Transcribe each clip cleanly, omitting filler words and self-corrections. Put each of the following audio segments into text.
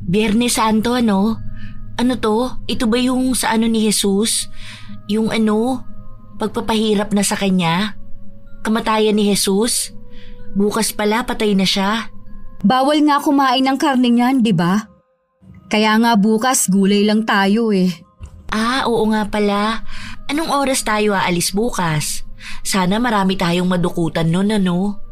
Biyernes Santo, ano? Ano to? Ito ba yung sa ano ni Jesus? Yung ano, pagpapahirap na sa kanya? Kamatayan ni Jesus? Bukas pala patay na siya. Bawal nga kumain ng karne niyan, di ba? Kaya nga bukas gulay lang tayo eh. Oo nga pala. Anong oras tayo aalis bukas? Sana marami tayong madukutan nun, ano?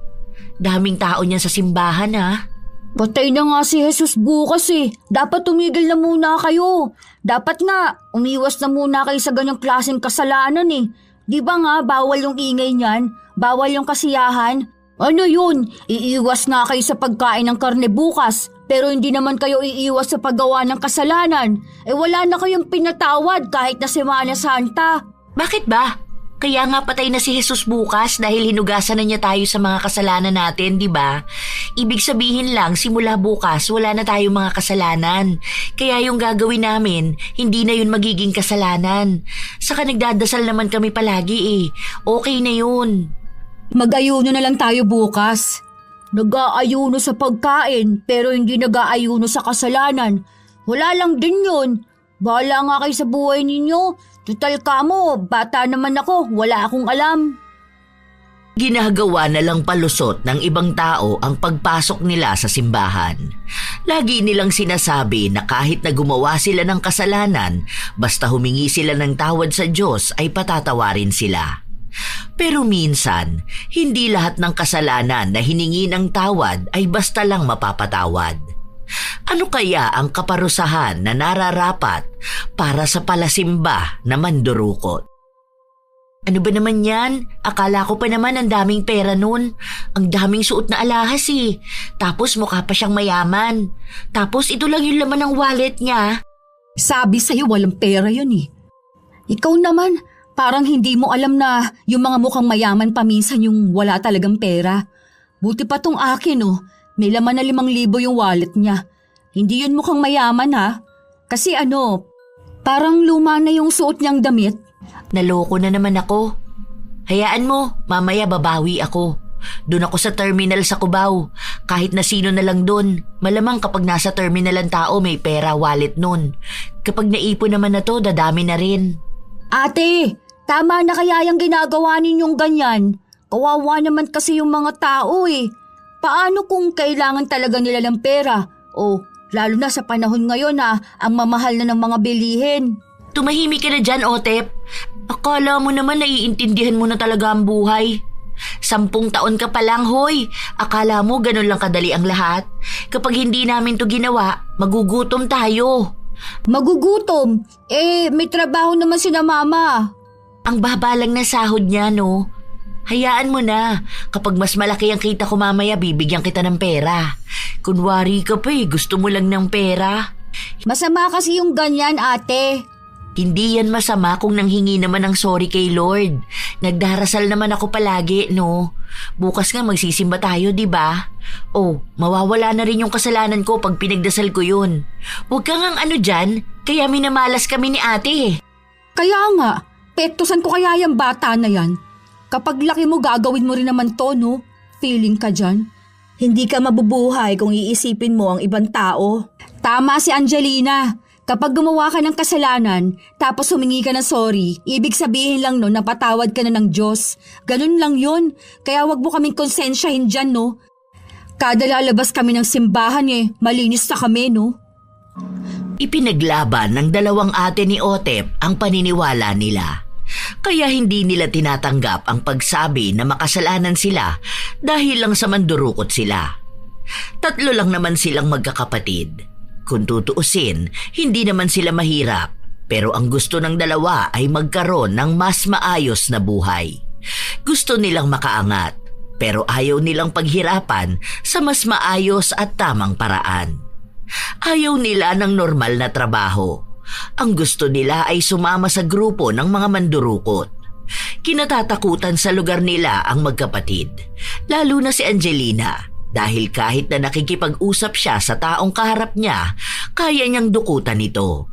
Daming tao niyan sa simbahan, ha? Patay na nga si Jesus bukas eh. Dapat tumigil na muna kayo. Dapat nga, umiwas na muna kayo sa ganyang klaseng kasalanan eh. Di ba nga, bawal yung ingay niyan? Bawal yung kasiyahan? Ano yun? Iiwas nga kayo sa pagkain ng karne bukas. Pero hindi naman kayo iiwas sa paggawa ng kasalanan. Wala na kayong pinatawad kahit na Semana Santa. Bakit ba? Kaya nga patay na si Jesus bukas dahil hinugasan na niya tayo sa mga kasalanan natin, di ba? Ibig sabihin lang, simula bukas, wala na tayong mga kasalanan. Kaya yung gagawin namin, hindi na yun magiging kasalanan. Saka nagdadasal naman kami palagi eh. Okay na yun. Mag-ayuno na lang tayo bukas. Nag-aayuno sa pagkain pero hindi nag-aayuno sa kasalanan. Wala lang din yun. Bahala nga kayo sa buhay ninyo. Tutal ka mo, bata naman ako, wala akong alam. Ginagawa na lang palusot ng ibang tao ang pagpasok nila sa simbahan. Lagi nilang sinasabi na kahit na gumawa sila ng kasalanan, basta humingi sila ng tawad sa Diyos ay patatawarin sila. Pero minsan, hindi lahat ng kasalanan na hiningi ng tawad ay basta lang mapapatawad. Ano kaya ang kaparusahan na nararapat para sa palasimba na mandurukot? Ano ba naman yan? Akala ko pa naman ang daming pera nun. Ang daming suot na alahas eh. Tapos mukha pa siyang mayaman. Tapos ito lang yung laman ng wallet niya. Sabi sa'yo walang pera yun eh. Ikaw naman, parang hindi mo alam na yung mga mukhang mayaman paminsan yung wala talagang pera. Buti pa tong akin oh. May laman na 5,000 yung wallet niya. Hindi yun mukhang mayaman ha. Kasi parang luma na yung suot niyang damit. Naloko na naman ako. Hayaan mo, mamaya babawi ako. Doon ako sa terminal sa Cubao. Kahit na sino na lang doon. Malamang kapag nasa terminal ang tao may pera wallet nun. Kapag naipon naman na to, dadami na rin. Ate, tama na kaya yung ginagawa ninyong ganyan? Kawawa naman kasi yung mga tao eh. Paano kung kailangan talaga nila ng pera? Lalo na sa panahon ngayon na ang mamahal na ng mga bilihin. Tumahimik ka na dyan, Otep. Akala mo naman naiintindihan mo na talaga ang buhay. 10 taon ka pa lang, hoy. Akala mo ganun lang kadali ang lahat? Kapag hindi namin to ginawa, magugutom tayo. Magugutom? May trabaho naman sina mama. Ang baba lang na sahod niya, no? Hayaan mo na. Kapag mas malaki ang kita ko mamaya, bibigyan kita ng pera. Kunwari ka pa gusto mo lang ng pera. Masama kasi yung ganyan, ate. Hindi yan masama kung nanghingi naman ng sorry kay Lord. Nagdarasal naman ako palagi, no? Bukas nga magsisimba tayo, di ba? Mawawala na rin yung kasalanan ko pag pinagdasal ko yun. Huwag kang dyan, kaya minamalas kami ni ate. Kaya nga, pektusan ko kaya yung bata na yan. Kapag laki mo gagawin mo rin naman to, no? Feeling ka dyan. Hindi ka mabubuhay kung iisipin mo ang ibang tao. Tama si Angelina. Kapag gumawa ka ng kasalanan, tapos humingi ka ng sorry, ibig sabihin lang no, napatawad ka na ng Diyos. Ganun lang yun. Kaya wag mo kaming konsensyahin dyan, no? Kada lalabas kami ng simbahan malinis na kami, no? Ipinaglaban ng 2 ate ni Otep ang paniniwala nila. Kaya hindi nila tinatanggap ang pagsabi na makasalanan sila dahil lang sa mandurukot sila. 3 lang naman silang magkakapatid. Kung tutuusin, hindi naman sila mahirap. Pero ang gusto ng 2 ay magkaroon ng mas maayos na buhay. Gusto nilang makaangat, pero ayaw nilang paghirapan sa mas maayos at tamang paraan. Ayaw nila ng normal na trabaho. Ang gusto nila ay sumama sa grupo ng mga mandurukot. Kinatatakutan sa lugar nila ang magkapatid, lalo na si Angelina, dahil kahit na nakikipag-usap siya sa taong kaharap niya, kaya niyang dukutan ito.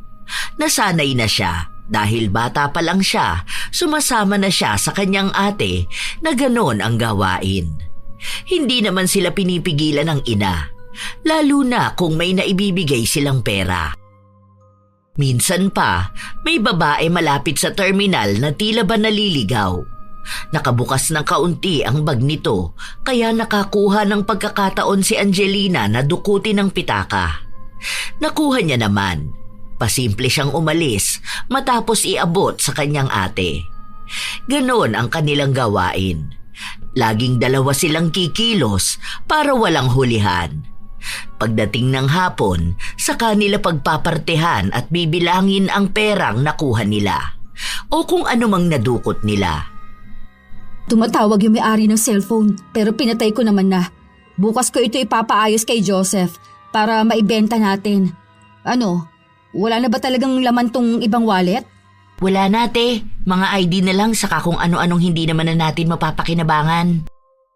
Nasanay na siya dahil bata pa lang siya, sumasama na siya sa kanyang ate na ganon ang gawain. Hindi naman sila pinipigilan ng ina. lalo na kung may naibibigay silang pera. Minsan pa, may babae malapit sa terminal na tila ba naliligaw. Nakabukas ng kaunti ang bag nito, kaya nakakuha ng pagkakataon si Angelina na dukutin ng pitaka. Nakuha niya naman. Pasimple siyang umalis matapos iabot sa kanyang ate. Ganon ang kanilang gawain. Laging dalawa silang kikilos para walang hulihan. Pagdating ng hapon, sa kanila pagpapartehan at bibilangin ang perang nakuha nila o kung anumang nadukot nila. Tumatawag yung may-ari ng cellphone pero pinatay ko naman na. Bukas ko ito ipapaayos kay Joseph para maibenta natin. Ano, wala na ba talagang laman tong ibang wallet? Wala na, te. Mga ID na lang saka kung ano-anong hindi naman na natin mapapakinabangan.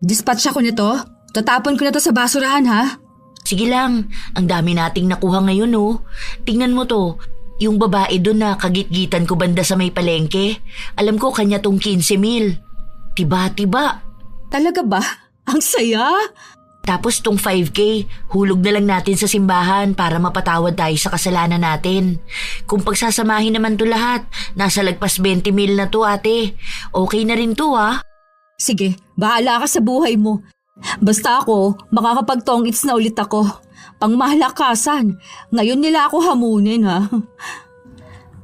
Dispatch ako nito. Tatapon ko na to sa basurahan, ha? Sige lang, ang dami nating nakuha ngayon, oh. Tingnan mo to, yung babae doon na kagitgitan ko banda sa may palengke. Alam ko kanya tong 15,000. Tiba-tiba. Talaga ba? Ang saya! Tapos tong 5K, hulog na lang natin sa simbahan para mapatawad tayo sa kasalanan natin. Kung pagsasamahin naman to lahat, nasa lagpas 20,000 na to, ate. Okay na rin to, ha? Sige, bahala ka sa buhay mo. Basta ako, makakapag-tong-its na ulit ako. Pangmahalakasan, ngayon nila ako hamunin, ha?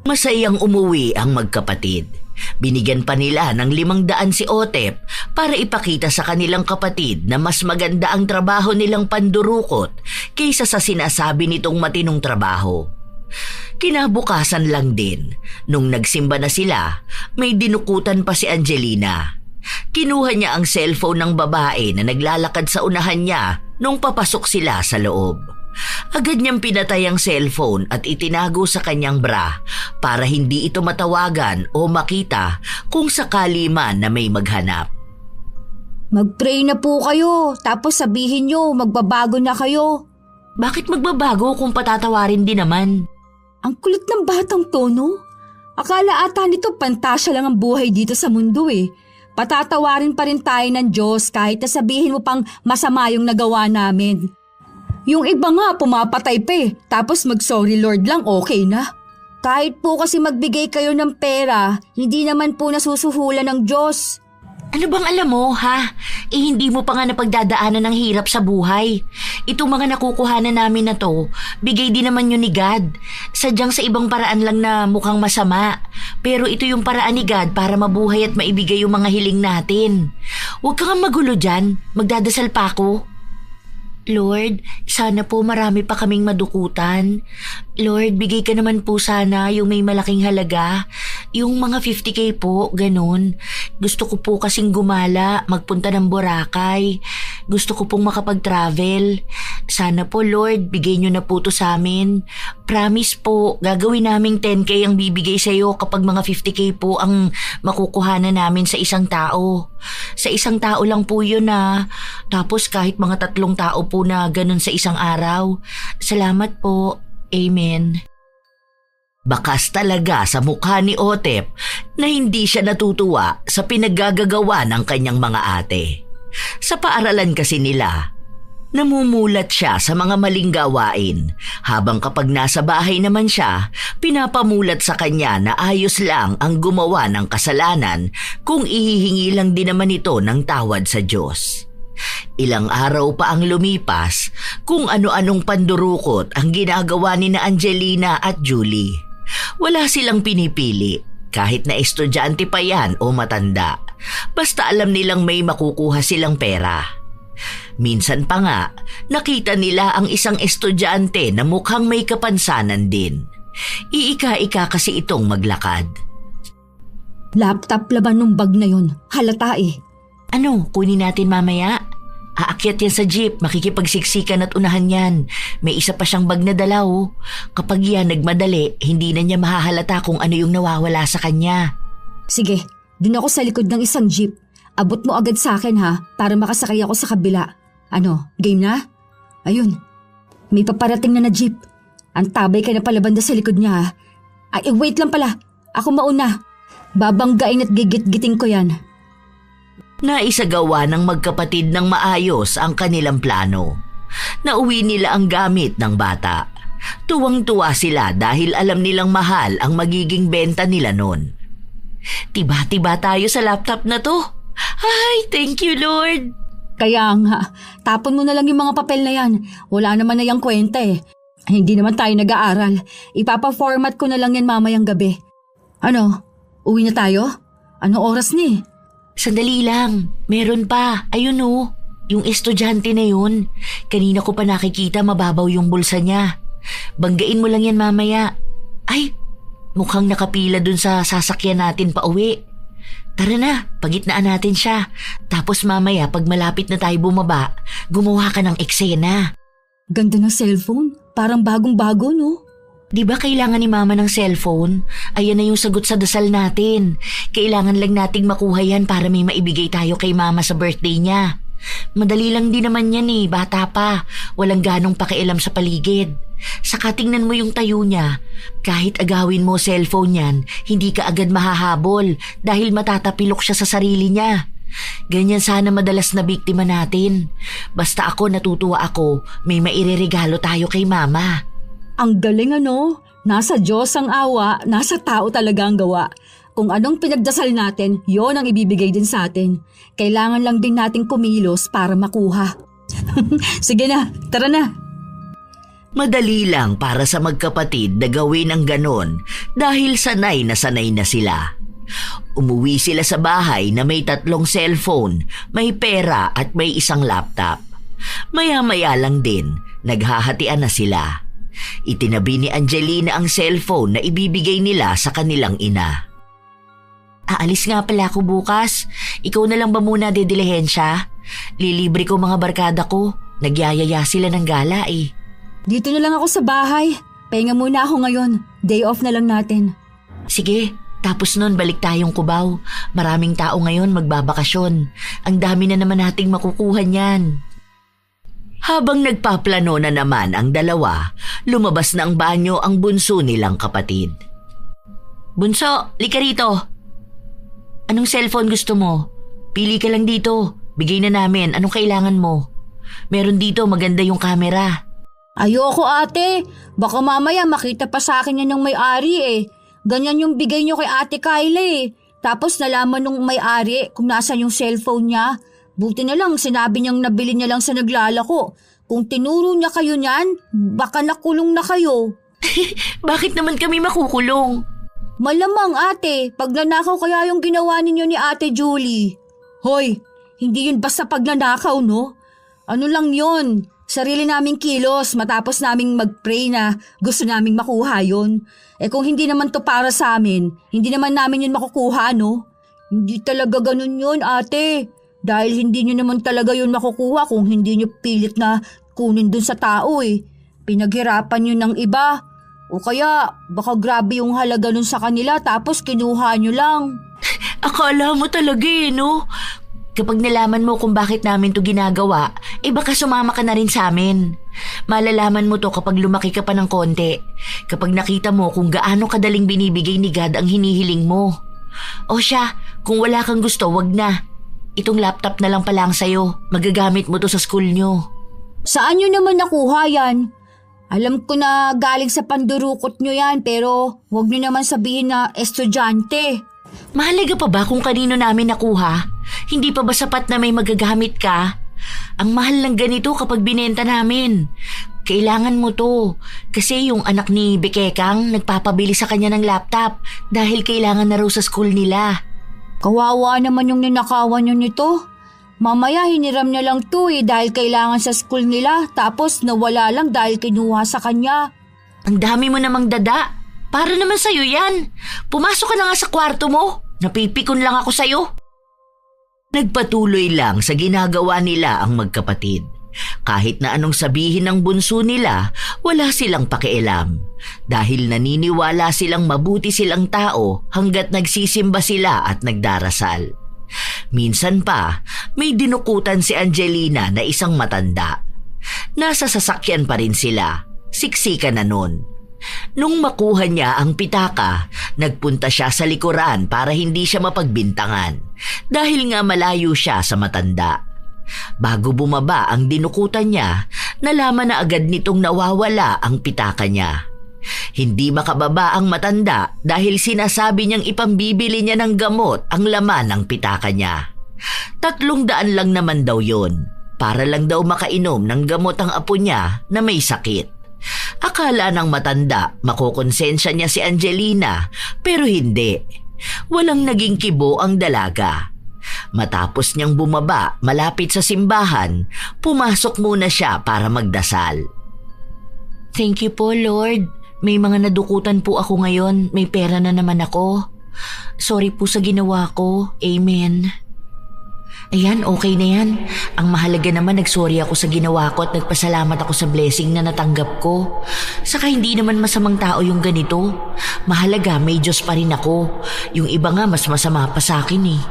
Masayang umuwi ang magkapatid. Binigyan pa nila ng 500 si Otep para ipakita sa kanilang kapatid na mas maganda ang trabaho nilang pandurukot kaysa sa sinasabi nitong matinong trabaho. Kinabukasan lang din, nung nagsimba na sila, may dinukutan pa si Angelina. Kinuha niya ang cellphone ng babae na naglalakad sa unahan niya nung papasok sila sa loob. Agad niyang pinatay ang cellphone at itinago sa kanyang bra para hindi ito matawagan o makita kung sakali man na may maghanap. Mag-pray na po kayo, tapos sabihin nyo magbabago na kayo. Bakit magbabago kung patatawarin din naman? Ang kulit ng batang to, no? Akala ata nito pantasya lang ang buhay dito sa mundo eh. Patatawarin pa rin tayo ng Diyos kahit na sabihin mo pang masama yung nagawa namin. Yung iba nga pumapatay pa eh, tapos mag-sorry Lord lang okay na. Kahit po kasi magbigay kayo ng pera, hindi naman po nasusuhulan ng Diyos. Ano bang alam mo, ha? Hindi mo pa nga napagdadaanan ng hirap sa buhay. Itong mga nakukuhanan namin na to, bigay din naman yun ni God. Sadyang sa ibang paraan lang na mukhang masama. Pero ito yung paraan ni God para mabuhay at maibigay yung mga hiling natin. Huwag kang magulo dyan. Magdadasal pa ako. Lord, sana po marami pa kaming madukutan. Lord, bigay ka naman po sana yung may malaking halaga. Yung mga 50K po, ganun. Gusto ko po kasing gumala, magpunta ng Boracay. Gusto ko pong makapag-travel. Sana po, Lord, bigay nyo na po to sa amin. Promise po, gagawin naming 10K ang bibigay sa'yo kapag mga 50K po ang makukuhanan namin sa isang tao. Sa isang tao lang po yun na. Tapos kahit mga 3 tao po na ganun sa isang araw. Salamat po. Amen. Bakas talaga sa mukha ni Otep na hindi siya natutuwa sa pinaggagawa ng kanyang mga ate. Sa paaralan kasi nila, namumulat siya sa mga maling gawain habang kapag nasa bahay naman siya, pinapamulat sa kanya na ayos lang ang gumawa ng kasalanan kung ihihingi lang din naman ito ng tawad sa Diyos. Ilang araw pa ang lumipas kung ano-anong pandurukot ang ginagawa ni na Angelina at Julie. Wala silang pinipili kahit na estudyante pa yan o matanda. Basta alam nilang may makukuha silang pera. Minsan pa nga, nakita nila ang isang estudyante na mukhang may kapansanan din. Iika-ika kasi itong maglakad. Laptop laban nung bag na yun, halata eh. Ano, kunin natin mamaya? Aakyat yan sa jeep, makikipagsiksikan at unahan yan. May isa pa siyang bag na dala, oh. Kapag yan nagmadali, hindi na niya mahahalata kung ano yung nawawala sa kanya. Sige, dun ako sa likod ng isang jeep. Abot mo agad sa akin ha, para makasakay ako sa kabila. Ano, game na? Ayun, may paparating na jeep. Ang tabay ka na pala banda sa likod niya ha. Ay, wait lang pala, ako mauna. Babanggain at gigit-giting ko yan. Naisagawa ng magkapatid ng maayos ang kanilang plano. Nauwi nila ang gamit ng bata. Tuwang-tuwa sila dahil alam nilang mahal ang magiging benta nila nun. Tiba-tiba tayo sa laptop na to. Ay, thank you Lord! Kaya nga, tapon mo na lang yung mga papel na yan. Wala naman na yung kwenta eh. Hindi naman tayo nag-aaral. Ipapa-format ko na lang yan mamayang gabi. Ano? Uwi na tayo? Anong oras ni? Sandali lang, meron pa. Ayun oh, yung estudyante na yun. Kanina ko pa nakikita mababaw yung bulsa niya. Banggain mo lang yan mamaya. Ay, mukhang nakapila dun sa sasakyan natin pa uwi. Tara na, pagitnaan natin siya. Tapos mamaya pag malapit na tayo bumaba, gumawa ka ng eksena. Ganda ng cellphone. Parang bagong-bago, no? Di ba kailangan ni Mama ng cellphone? Ayan na yung sagot sa dasal natin. Kailangan lang nating makuha yan para may maibigay tayo kay Mama sa birthday niya. Madali lang din naman yan eh, bata pa. Walang ganong pakialam sa paligid. Saka tingnan mo yung tayo niya. Kahit agawin mo cellphone niyan, hindi ka agad mahahabol dahil matatapilok siya sa sarili niya. Ganyan sana madalas na biktima natin. Basta ako natutuwa ako, may maireregalo tayo kay Mama. Ang galing ano? Nasa Diyos ang awa, nasa tao talaga ang gawa. Kung anong pinagdasal natin, yon ang ibibigay din sa atin. Kailangan lang din nating kumilos para makuha. Sige na, tara na. Madali lang para sa magkapatid na gawin ang ganon dahil sanay na sila. Umuwi sila sa bahay na may 3 cellphone, may pera at may 1 laptop. Maya-maya lang din, naghahatian na sila. Itinabi ni Angelina ang cellphone na ibibigay nila sa kanilang ina. Aalis nga pala ako bukas. Ikaw na lang ba muna didilihensya? Lilibre ko mga barkada ko. Nagyayaya sila ng gala eh. Dito na lang ako sa bahay. Pahinga muna ako ngayon. Day off na lang natin. Sige, tapos nun balik tayong Cubao. Maraming tao ngayon magbabakasyon. Ang dami na naman nating makukuha niyan. Habang nagpaplano na naman ang dalawa, lumabas na ang banyo ang bunso nilang kapatid. Bunso, lika rito. Anong cellphone gusto mo? Pili ka lang dito. Bigay na namin. Anong kailangan mo? Meron dito, maganda yung camera. Ayoko ate. Baka mamaya makita pa sa akin yan ng may-ari eh. Ganyan yung bigay nyo kay ate Kyla eh. Tapos nalaman nung may-ari kung nasan yung cellphone niya. Buti na lang sinabi niyang nabili niya lang sa naglalako. Kung tinuro niya kayo niyan, baka nakulong na kayo. Bakit naman kami makukulong? Malamang ate, pag nanakaw kaya yung ginawa ninyo ni ate Julie. Hoy, hindi yun basta pag nanakaw no? Ano lang yun? Sarili naming kilos matapos naming mag-pray na gusto naming makuha yun. Eh kung hindi naman to para sa amin, hindi naman namin yun makukuha no? Hindi talaga ganun yun ate. Dahil hindi nyo naman talaga yun makukuha kung hindi nyo pilit na kunin dun sa tao eh. Pinaghirapan nyo ng iba. O kaya baka grabe yung halaga nun sa kanila tapos kinuha nyo lang. Akala mo talaga eh, no? Kapag nalaman mo kung bakit namin to ginagawa, baka sumama ka na rin sa amin. Malalaman mo to kapag lumaki ka pa ng konti. Kapag nakita mo kung gaano kadaling binibigay ni God ang hinihiling mo. O siya, kung wala kang gusto, wag na. Itong laptop na lang pala ang sayo. Magagamit mo to sa school nyo. Saan nyo naman nakuha yan? Alam ko na galing sa pandurukot nyo yan pero huwag nyo naman sabihin na estudyante. Mahalaga pa ba kung kanino namin nakuha? Hindi pa ba sapat na may magagamit ka? Ang mahal lang ganito kapag binenta namin. Kailangan mo to. Kasi yung anak ni Bekekang nagpapabili sa kanya ng laptop dahil kailangan na raw sa school nila. Kawawa naman yung ninakawan nyo nito. Mamaya hiniram niya lang to dahil kailangan sa school nila tapos nawala lang dahil kinuha sa kanya. Ang dami mo namang dada. Para naman sa'yo yan. Pumasok ka na nga sa kwarto mo. Napipikon lang ako sa'yo. Nagpatuloy lang sa ginagawa nila ang magkapatid. Kahit na anong sabihin ng bunso nila, wala silang pakialam. Dahil naniniwala silang mabuti silang tao hanggat nagsisimba sila at nagdarasal. Minsan pa, may dinukutan si Angelina na isang matanda. Nasa sasakyan pa rin sila. Siksikan na nun. Nung makuha niya ang pitaka, nagpunta siya sa likuran para hindi siya mapagbintangan dahil nga malayo siya sa matanda. Bago bumaba ang dinukutan niya, nalaman na agad nitong nawawala ang pitaka niya. Hindi makababa ang matanda dahil sinasabi niyang ipambibili niya ng gamot ang laman ng pitaka niya. 300 lang naman daw yun, para lang daw makainom ng gamot ang apo niya na may sakit. Akala ng matanda makokonsensya niya si Angelina, pero hindi. Walang naging kibo ang dalaga. Matapos niyang bumaba malapit sa simbahan, pumasok muna siya para magdasal. "Thank you po, Lord. May mga nadukutan po ako ngayon. May pera na naman ako. Sorry po sa ginawa ko. Amen." Ayan, okay na yan. Ang mahalaga naman, nagsorry ako sa ginawa ko at nagpasalamat ako sa blessing na natanggap ko. Saka hindi naman masamang tao yung ganito. Mahalaga, may Diyos pa rin ako. Yung iba nga mas masama pa sa akin eh.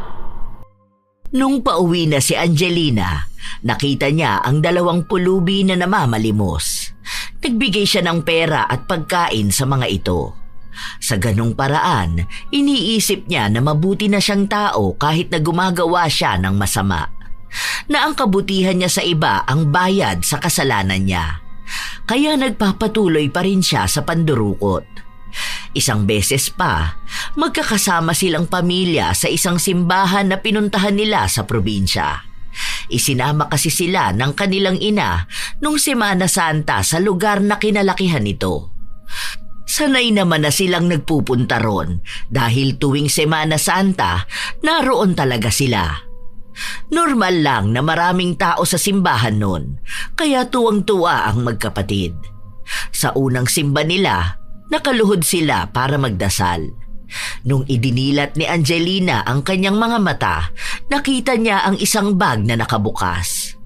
Nung pauwi na si Angelina, nakita niya ang 2 pulubi na namamalimos. Nagbigay siya ng pera at pagkain sa mga ito. Sa ganong paraan, iniisip niya na mabuti na siyang tao kahit na gumagawa siya ng masama. Na ang kabutihan niya sa iba ang bayad sa kasalanan niya. Kaya nagpapatuloy pa rin siya sa pandurukot. Isang beses pa, magkakasama silang pamilya sa isang simbahan na pinuntahan nila sa probinsya. Isinama kasi sila ng kanilang ina nung Semana Santa sa lugar na kinalakihan nito. Sanay naman na silang nagpupunta ron dahil tuwing Semana Santa, naroon talaga sila. Normal lang na maraming tao sa simbahan nun, kaya tuwang-tuwa ang magkapatid. Sa unang simba nila, nakaluhod sila para magdasal. Nung idinilat ni Angelina ang kanyang mga mata, nakita niya ang isang bag na nakabukas.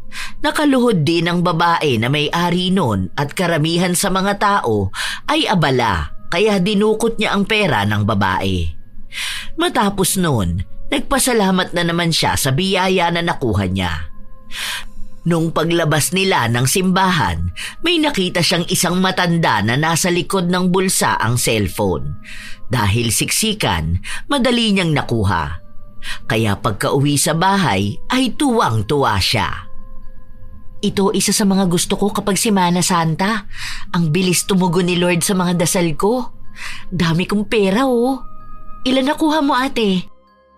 Nakaluhod din ang babae na may-ari nun at karamihan sa mga tao ay abala, kaya dinukot niya ang pera ng babae. Matapos nun, nagpasalamat na naman siya sa biyaya na nakuha niya. Nung paglabas nila ng simbahan, may nakita siyang isang matanda na nasa likod ng bulsa ang cellphone. Dahil siksikan, madali niyang nakuha. Kaya pagka-uwi sa bahay ay tuwang-tuwa siya. Ito isa sa mga gusto ko kapag Semana Santa. Ang bilis tumugon ni Lord sa mga dasal ko. Dami kong pera oh. Ilan nakuha mo ate?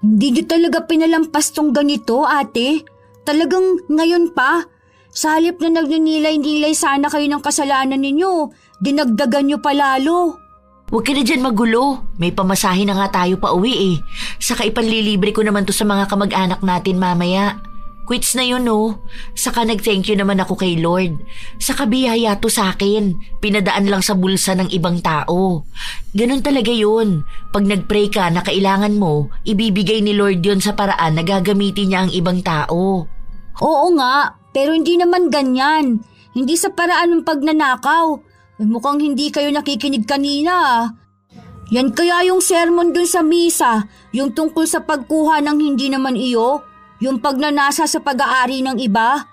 Hindi niyo talaga pinalampas tong ganito, ate. Talagang ngayon pa. Sa halip na nagninilay-nilay sana kayo ng kasalanan ninyo, dinagdagan niyo pa lalo. Huwag ka na dyan magulo. May pamasahe na nga tayo pa uwi eh. Saka ipanlilibre ko naman to sa mga kamag-anak natin mamaya. Quits na yun oh. Saka nag-thank you naman ako kay Lord. Saka biyaya to sa akin. Pinadaan lang sa bulsa ng ibang tao. Ganun talaga yun. Pag nag-pray ka na kailangan mo, ibibigay ni Lord yun sa paraan na gagamitin niya ang ibang tao. Oo nga, pero hindi naman ganyan. Hindi sa paraan ng pagnanakaw. Mukhang hindi kayo nakikinig kanina. Yan kaya yung sermon dun sa misa, yung tungkol sa pagkuha ng hindi naman iyo, yung pagnanasa sa pag-aari ng iba.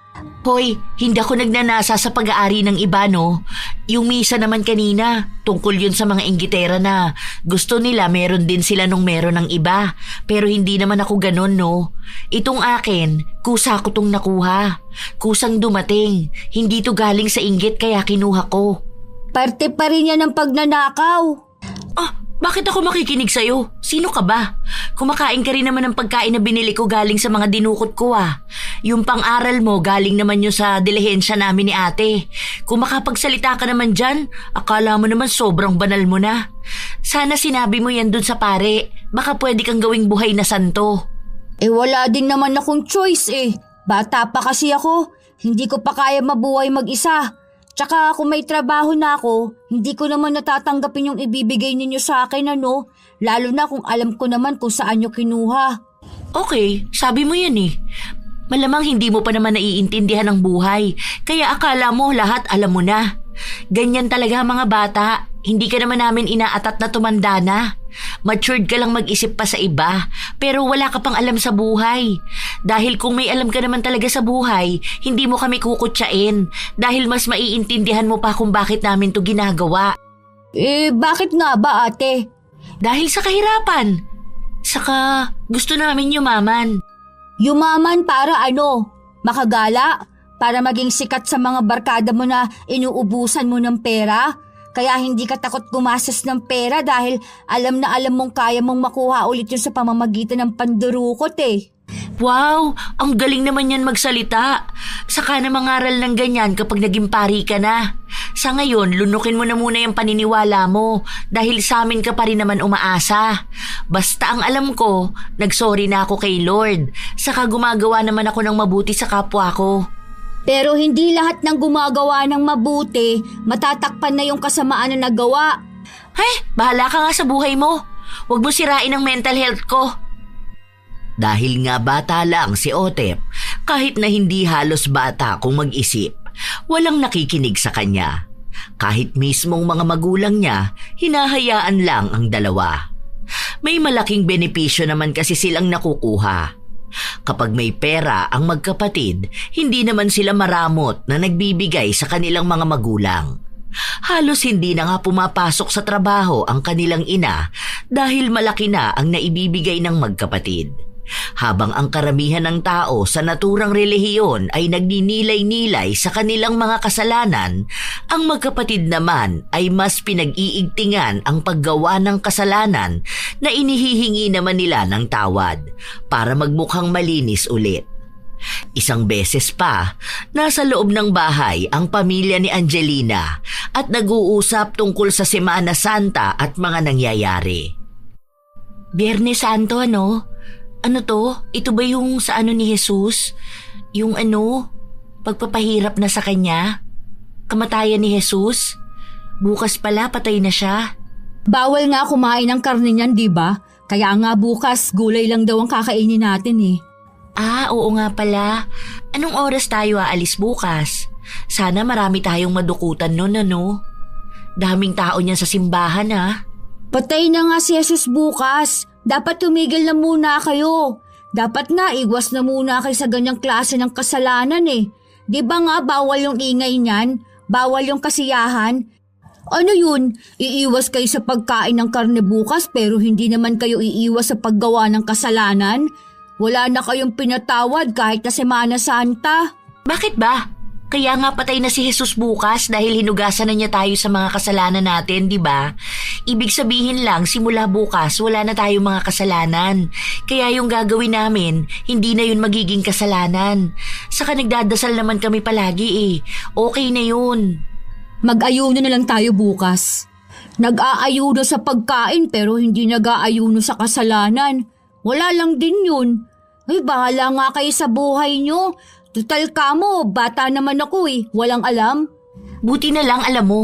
Hoy, hindi ako nagnanasa sa pag-aari ng iba no. Yung misa naman kanina, tungkol yun sa mga inggitera na gusto nila meron din sila nung meron ng iba. Pero hindi naman ako ganun no. Itong akin, kusa ko tong nakuha. Kusang dumating, hindi to galing sa inggit kaya kinuha ko. Parte pa rin yan ng pagnanakaw. Bakit ako makikinig sa'yo? Sino ka ba? Kumakain ka rin naman ng pagkain na binili ko galing sa mga dinukot ko ah. Yung pang-aral mo galing naman yun sa dilihensya namin ni ate. Kung makapagsalita ka naman dyan, akala mo naman sobrang banal mo na. Sana sinabi mo yan dun sa pare. Baka pwede kang gawing buhay na santo. Wala din naman akong choice eh. Bata pa kasi ako. Hindi ko pa kaya mabuhay mag-isa. Tsaka kung may trabaho na ako, hindi ko naman natatanggapin yung ibibigay ninyo sa akin ano, lalo na kung alam ko naman kung saan nyo kinuha. Okay, sabi mo yan eh. Malamang hindi mo pa naman naiintindihan ang buhay, kaya akala mo lahat alam mo na. Ganyan talaga mga bata, hindi ka naman namin inaatat na tumanda na. Matured ka lang mag-isip pa sa iba, pero wala ka pang alam sa buhay. Dahil kung may alam ka naman talaga sa buhay, hindi mo kami kukutsain. Dahil mas maiintindihan mo pa kung bakit namin to ginagawa. Bakit nga ba ate? Dahil sa kahirapan. Saka gusto namin yumaman. Yumaman para ano? Makagala? Para maging sikat sa mga barkada mo na inuubusan mo ng pera? Kaya hindi ka takot gumastos ng pera dahil alam na alam mong kaya mong makuha ulit yun sa pamamagitan ng pandurukot eh. Wow, ang galing naman yan magsalita. Saka na mangaral ng ganyan kapag naging pari ka na. Sa ngayon, lunukin mo na muna yung paniniwala mo dahil sa amin ka pa rin naman umaasa. Basta ang alam ko, nagsorry na ako kay Lord. Saka gumagawa naman ako ng mabuti sa kapwa ko. Pero hindi lahat ng gumagawa ng mabuti, matatakpan na yung kasamaan na nagawa. Bahala ka nga sa buhay mo. Huwag mo sirain ang mental health ko. Dahil nga bata lang si Otep, kahit na hindi halos bata kung mag-isip, walang nakikinig sa kanya. Kahit mismong mga magulang niya, hinahayaan lang ang dalawa. May malaking benepisyo naman kasi silang nakukuha. Kapag may pera ang magkapatid, hindi naman sila maramot na nagbibigay sa kanilang mga magulang. Halos hindi na nga pumapasok sa trabaho ang kanilang ina dahil malaki na ang naibibigay ng magkapatid. Habang ang karamihan ng tao sa naturang relihiyon ay nagninilay-nilay sa kanilang mga kasalanan, ang magkapatid naman ay mas pinag-iigtingan ang paggawa ng kasalanan na inihihingi naman nila ng tawad para magmukhang malinis ulit. Isang beses pa, nasa loob ng bahay ang pamilya ni Angelina at nag-uusap tungkol sa Semana Santa at mga nangyayari. Biyernes Santo ano? Ano to? Ito ba yung sa ano ni Jesus? Yung pagpapahirap na sa kanya? Kamatayan ni Jesus? Bukas pala patay na siya. Bawal nga kumain ng karne niyan, di ba? Kaya nga bukas gulay lang daw ang kakainin natin eh. Oo nga pala. Anong oras tayo aalis bukas? Sana marami tayong madukutan nun ano? Daming tao niyan sa simbahan Patay na nga si Jesus bukas. Dapat tumigil na muna kayo. Dapat nga iwas na muna kayo sa ganyang klase ng kasalanan eh. Di ba nga bawal yung ingay niyan? Bawal yung kasiyahan? Ano yun? Iiwas kayo sa pagkain ng karne bukas pero hindi naman kayo iiwas sa paggawa ng kasalanan? Wala na kayong pinatawad kahit na Semana Santa. Bakit ba? Kaya nga patay na si Jesus bukas dahil hinugasan na niya tayo sa mga kasalanan natin, di ba? Ibig sabihin lang, simula bukas, wala na tayong mga kasalanan. Kaya yung gagawin namin, hindi na yun magiging kasalanan. Saka nagdadasal naman kami palagi eh. Okay na yun. Mag-ayuno na lang tayo bukas. Nag-aayuno sa pagkain pero hindi nag-aayuno sa kasalanan. Wala lang din yun. Ay, bahala nga kayo sa buhay nyo. Tutal ka mo, bata naman ako eh. Walang alam. Buti na lang alam mo.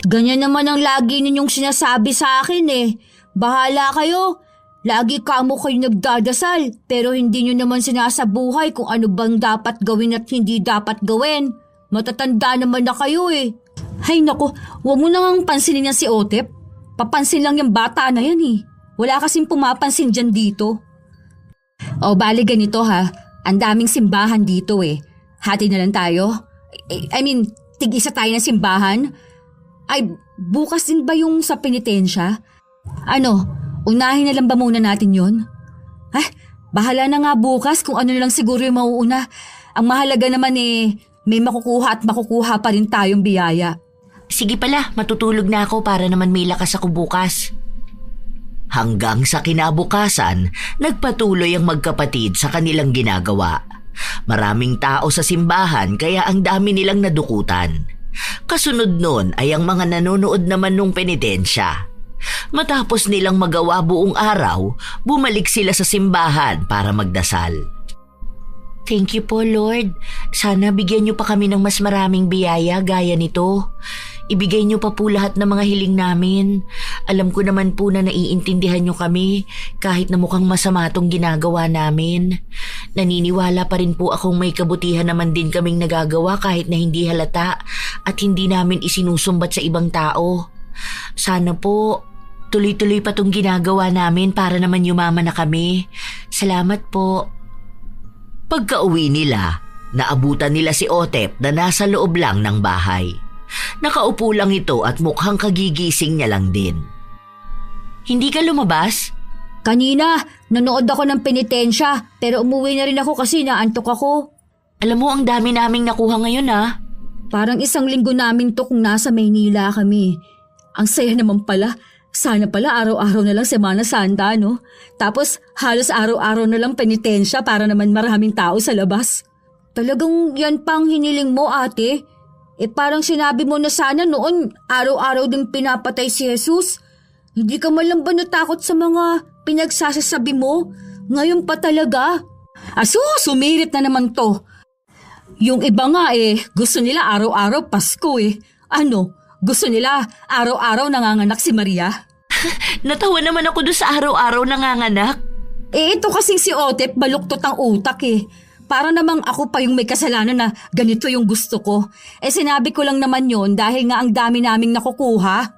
Ganyan naman ang lagi ninyong sinasabi sa akin eh. Bahala kayo. Lagi kamo kayo nagdadasal pero hindi nyo naman sinasabuhay kung ano bang dapat gawin at hindi dapat gawin. Matatanda naman na kayo eh. Hay nako, huwag mo nang pansinin yan si Otep. Papansin lang yung bata na yan eh. Wala kasing pumapansin dyan dito. O bali ganito ha. Ang daming simbahan dito eh. Hati na lang tayo. I mean, tig-isa tayo ng simbahan. Ay, bukas din ba yung sa penitensya? Ano, unahin na lang ba muna natin yun? Bahala na nga bukas kung ano na lang siguro yung mauuna. Ang mahalaga naman eh, may makukuha at makukuha pa rin tayong biyaya. Sige pala, matutulog na ako para naman may lakas ako bukas. Hanggang sa kinabukasan, nagpatuloy ang magkapatid sa kanilang ginagawa. Maraming tao sa simbahan kaya ang dami nilang nadukutan. Kasunod nun ay ang mga nanonood naman nung penitensya. Matapos nilang magawa buong araw, bumalik sila sa simbahan para magdasal. Thank you po, Lord. Sana bigyan niyo pa kami ng mas maraming biyaya gaya nito. Ibigay niyo pa po lahat ng mga hiling namin. Alam ko naman po na naiintindihan niyo kami kahit na mukhang masama tong ginagawa namin. Naniniwala pa rin po akong may kabutihan naman din kaming nagagawa kahit na hindi halata at hindi namin isinusumbat sa ibang tao. Sana po tuloy-tuloy pa tong ginagawa namin para naman yumaman na kami. Salamat po. Pagka-uwi nila, naabutan nila si Otep na nasa loob lang ng bahay. Nakaupo lang ito at mukhang kagigising niya lang din. Hindi ka lumabas? Kanina, nanood ako ng penitensya pero umuwi na rin ako kasi naantok ako. Alam mo, ang dami naming nakuha ngayon ah. Parang 1 linggo namin to kung nasa Maynila kami. Ang saya naman pala. Sana pala araw-araw na lang Semana Santa, no? Tapos halos araw-araw na lang penitensya para naman maraming tao sa labas. Talagang yan pang hiniling mo, ate? Parang sinabi mo na sana noon araw-araw din pinapatay si Jesus. Hindi ka man lang ba natakot sa mga pinagsasasabi mo? Ngayon pa talaga? Sumirit na naman to. Yung iba nga gusto nila araw-araw Pasko Ano, gusto nila araw-araw nanganganak si Maria? Natawa naman ako doon sa araw-araw nanganganak. Ito kasing si Otep baluktot ang utak Para namang ako pa yung may kasalanan na ganito yung gusto ko. Sinabi ko lang naman yon dahil nga ang dami naming nakukuha.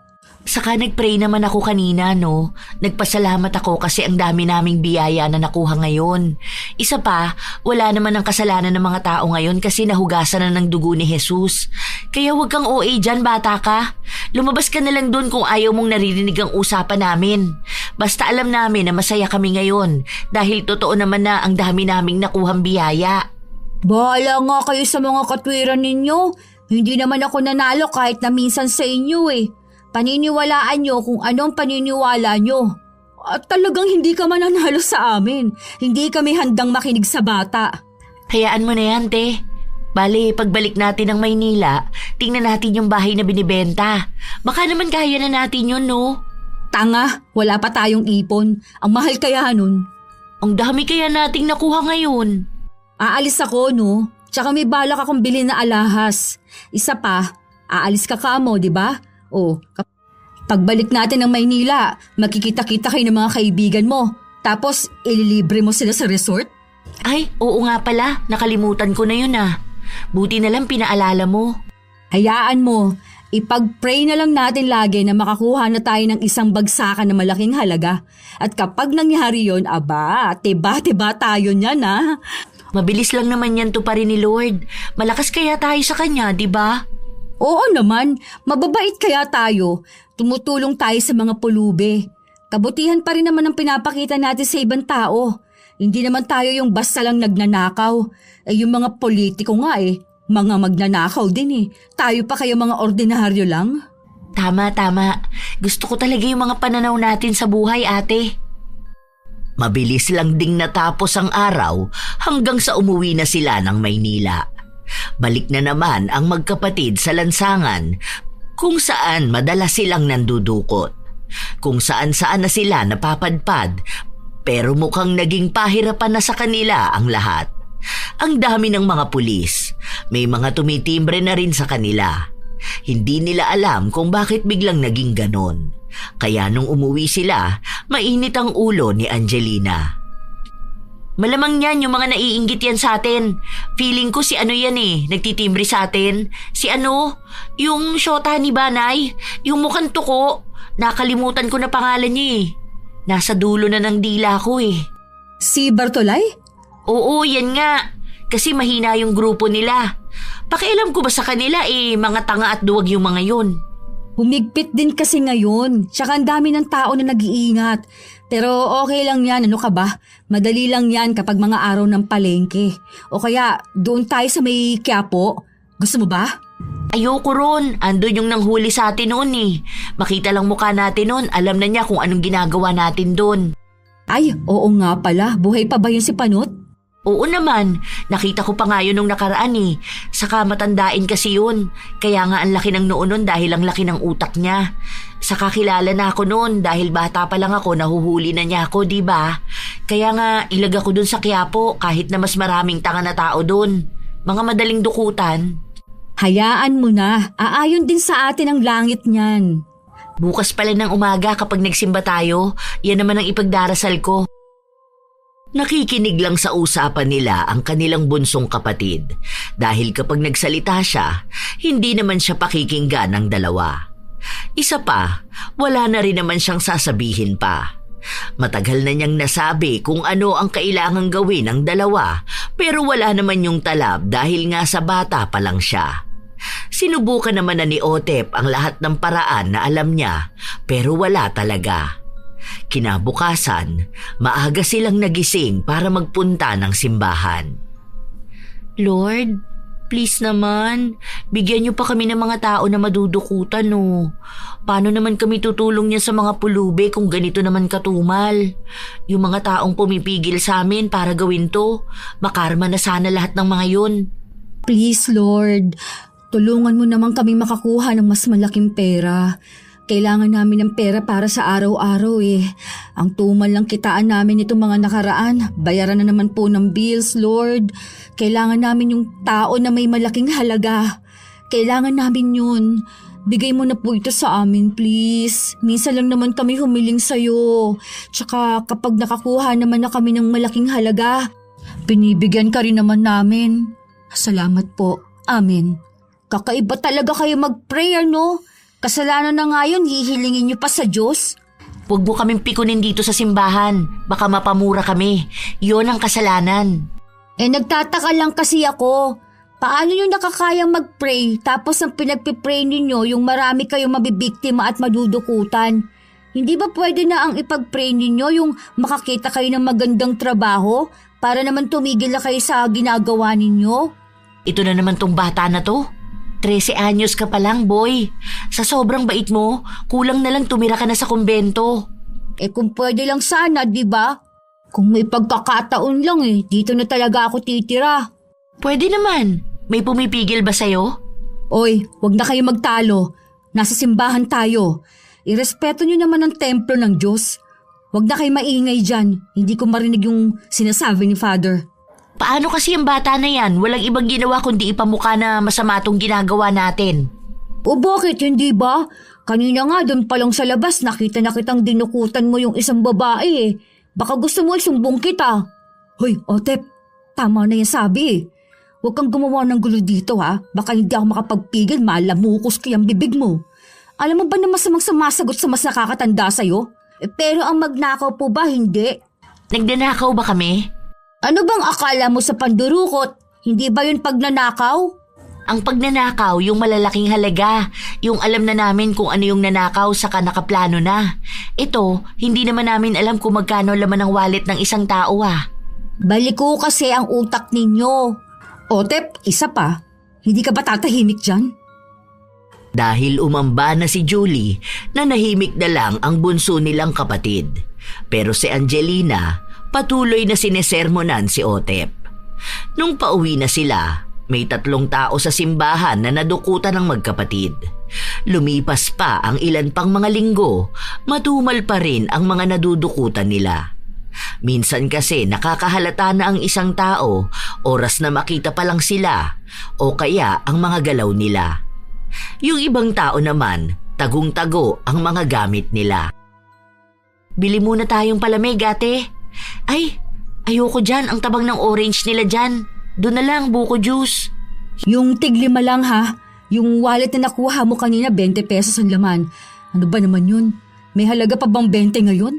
Saka nagpray naman ako kanina, no? Nagpasalamat ako kasi ang dami naming biyaya na nakuha ngayon. Isa pa, wala naman ang kasalanan ng mga tao ngayon kasi nahugasan na ng dugo ni Jesus. Kaya huwag kang OA dyan, bata ka. Lumabas ka na lang doon kung ayaw mong naririnig ang usapan namin. Basta alam namin na masaya kami ngayon dahil totoo naman na ang dami naming nakuhang biyaya. Bahala nga kayo sa mga katwiran ninyo. Hindi naman ako nanalo kahit na minsan sa inyo Paniniwalaan nyo kung anong paniniwala nyo. At talagang hindi ka mananalo sa amin. Hindi kami handang makinig sa bata. Hayaan mo na yan, te. Bale, pagbalik natin ng Maynila, tingnan natin yung bahay na binibenta. Baka naman kaya na natin yun, no? Tanga, wala pa tayong ipon. Ang mahal kaya nun. Ang dami kaya nating nakuha ngayon. Aalis ako, no? Tsaka may balak akong bilhin na alahas. Isa pa, aalis ka mo, di ba? Pagbalik natin ng Maynila, makikita-kita kayo ng mga kaibigan mo. Tapos, ililibre mo sila sa resort? Ay, oo nga pala. Nakalimutan ko na yun ah. Buti na lang pinaalala mo. Hayaan mo. Ipag-pray na lang natin lagi na makakuha na tayo ng isang bagsakan na malaking halaga. At kapag nangyari yun, tiba-tiba tayo niyan Mabilis lang naman yan to pa rin ni Lord. Malakas kaya tayo sa kanya, di ba? Oo naman, mababait kaya tayo. Tumutulong tayo sa mga pulube. Kabutihan pa rin naman ang pinapakita natin sa ibang tao. Hindi naman tayo yung basta lang nagnanakaw. Yung mga politiko nga mga magnanakaw din Tayo pa kayo mga ordinaryo lang. Tama. Gusto ko talaga yung mga pananaw natin sa buhay, ate. Mabilis lang ding natapos ang araw hanggang sa umuwi na sila ng Maynila. Balik na naman ang magkapatid sa lansangan kung saan madalas silang nandudukot. Kung saan-saan na sila napapadpad pero mukhang naging pahirapan na sa kanila ang lahat. Ang dami ng mga pulis. May mga tumitimbre na rin sa kanila. Hindi nila alam kung bakit biglang naging ganon. Kaya nung umuwi sila, mainit ang ulo ni Angelina. Malamang yan yung mga naiinggit yan sa atin. Feeling ko si ano yan nagtitimbre sa atin. Si yung syota ni Banay, yung mukhang tuko. Nakalimutan ko na pangalan niya Nasa dulo na ng dila ko Si Bartolay? Oo, yan nga. Kasi mahina yung grupo nila. Pakialam ko ba sa kanila mga tanga at duwag yung mga yun. Humigpit din kasi ngayon. Tsaka ang dami ng tao na nag-iingat. Pero okay lang yan, ano ka ba? Madali lang yan kapag mga araw ng palengke. O kaya doon tayo sa may Quiapo. Gusto mo ba? Ayoko ron. Andun yung nanghuli sa atin noon Makita lang mukha natin noon, alam na niya kung anong ginagawa natin doon. Ay, oo nga pala. Buhay pa ba yun si Panot? Oo naman, nakita ko pa nga yun nung nakaraan Saka matandain kasi yun. Kaya nga ang laki ng noo nun dahil ang laki ng utak niya. Saka kilala na ako noon dahil bata pa lang ako, nahuhuli na niya ako, di ba? Kaya nga ilag ako dun sa Quiapo kahit na mas maraming tanga na tao dun. Mga madaling dukutan. Hayaan mo na, aayon din sa atin ang langit niyan. Bukas pala ng umaga kapag nagsimba tayo, yan naman ang ipagdarasal ko. Nakikinig lang sa usapan nila ang kanilang bunsong kapatid dahil kapag nagsalita siya, hindi naman siya pakikinggan ng dalawa. Isa pa, wala na rin naman siyang sasabihin pa. Matagal na niyang nasabi kung ano ang kailangang gawin ng dalawa pero wala naman yung talab dahil nga sa bata pa lang siya. Sinubukan naman na ni Otep ang lahat ng paraan na alam niya pero wala talaga. Kinabukasan, maaga silang nagising para magpunta ng simbahan. Lord, please naman, bigyan niyo pa kami ng mga tao na madudukutan no. Paano naman kami tutulong niya sa mga pulubi kung ganito naman katumal? Yung mga taong pumipigil sa amin para gawin to, makarma na sana lahat ng mga yun. Please, Lord, tulungan mo naman kami makakuha ng mas malaking pera. Kailangan namin ng pera para sa araw-araw eh. Ang tumal lang kitaan namin itong mga nakaraan. Bayaran na naman po ng bills, Lord. Kailangan namin yung tao na may malaking halaga. Kailangan namin yun. Bigay mo na po ito sa amin, please. Minsan lang naman kami humiling sa'yo. Tsaka kapag nakakuha naman na kami ng malaking halaga, binibigyan ka rin naman namin. Salamat po. Amen. Kakaiba talaga kayo mag-pray, no? Kasalanan na nga yun, hihilingin niyo pa sa Diyos. Huwag mo kaming pikunin dito sa simbahan. Baka mapamura kami. Yon ang kasalanan. Nagtataka lang kasi ako. Paano nyo nakakayang mag-pray tapos ang pinagpipray ninyo yung marami kayong mabibiktima at madudukutan? Hindi ba pwede na ang ipag-pray ninyo yung makakita kayo ng magandang trabaho para naman tumigil na kayo sa ginagawa ninyo? Ito na naman tong bata na to. 13 anyos ka pa lang, boy. Sa sobrang bait mo, kulang na lang tumira ka na sa kumbento. Kung pwede lang sana, di ba? Kung may pagkakataon lang dito na talaga ako titira. Pwede naman. May pumipigil ba sa'yo? Oy, wag na kayo magtalo. Nasa simbahan tayo. Irespeto nyo naman ang templo ng Diyos. Wag na kayo maingay dyan. Hindi ko marinig yung sinasabi ni Father. Paano kasi ang bata na yan? Walang ibang ginawa kundi ipamukha na masama tong ginagawa natin. O bakit hindi ba? Kanina nga doon pa lang sa labas nakita na kitang dinukutan mo yung isang babae. Baka gusto mo isumbong kita. Hoy, Otep, tama na yan sabi. Huwag kang gumawa ng gulo dito ha. Baka hindi ako makapagpigil, malamukos ko yung bibig mo. Alam mo ba na masamang sumasagot sa mas nakakatanda sa'yo? Pero ang magnakaw po ba hindi? Nagnanakaw ba kami? Ano bang akala mo sa pandurukot? Hindi ba yun pagnanakaw? Ang pagnanakaw, yung malalaking halaga. Yung alam na namin kung ano yung nanakaw saka nakaplano na. Ito, hindi naman namin alam kung magkano laman ng wallet ng isang tao Baliko kasi ang utak ninyo. Otep, isa pa. Hindi ka ba tatahimik dyan? Dahil umamba na si Julie, nanahimik na lang ang bunso nilang kapatid. Pero si Angelina, patuloy na sinesermonan si Otep. Nung pauwi na sila, may 3 tao sa simbahan na nadukutan ng magkapatid. Lumipas pa ang ilan pang mga linggo, matumal pa rin ang mga nadudukutan nila. Minsan kasi nakakahalata na ang isang tao, oras na makita pa lang sila, o kaya ang mga galaw nila. Yung ibang tao naman, tagong-tago ang mga gamit nila. Bili muna tayong palamig, ate. Ay, ayoko dyan. Ang tabang ng orange nila dyan. Doon na lang, buko juice. Yung tig-5 lang ha. Yung wallet na nakuha mo kanina, 20 pesos ang laman. Ano ba naman yun? May halaga pa bang 20 ngayon?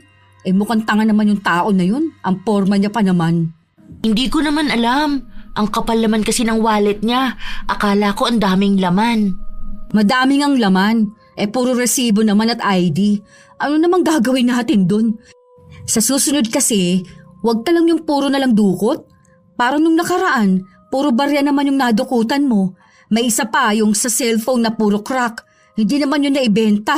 Mukhang tanga naman yung tao na yun. Ang porma niya pa naman. Hindi ko naman alam. Ang kapal naman kasi ng wallet niya. Akala ko ang daming laman. Madaming ang laman. Puro resibo naman at ID. Ano namang gagawin natin dun? Sa susunod kasi, wag ka lang yung puro na lang dukot. Parang nung nakaraan, puro barya naman yung nadukutan mo. May isa pa yung sa cellphone na puro crack. Hindi naman yun naibenta.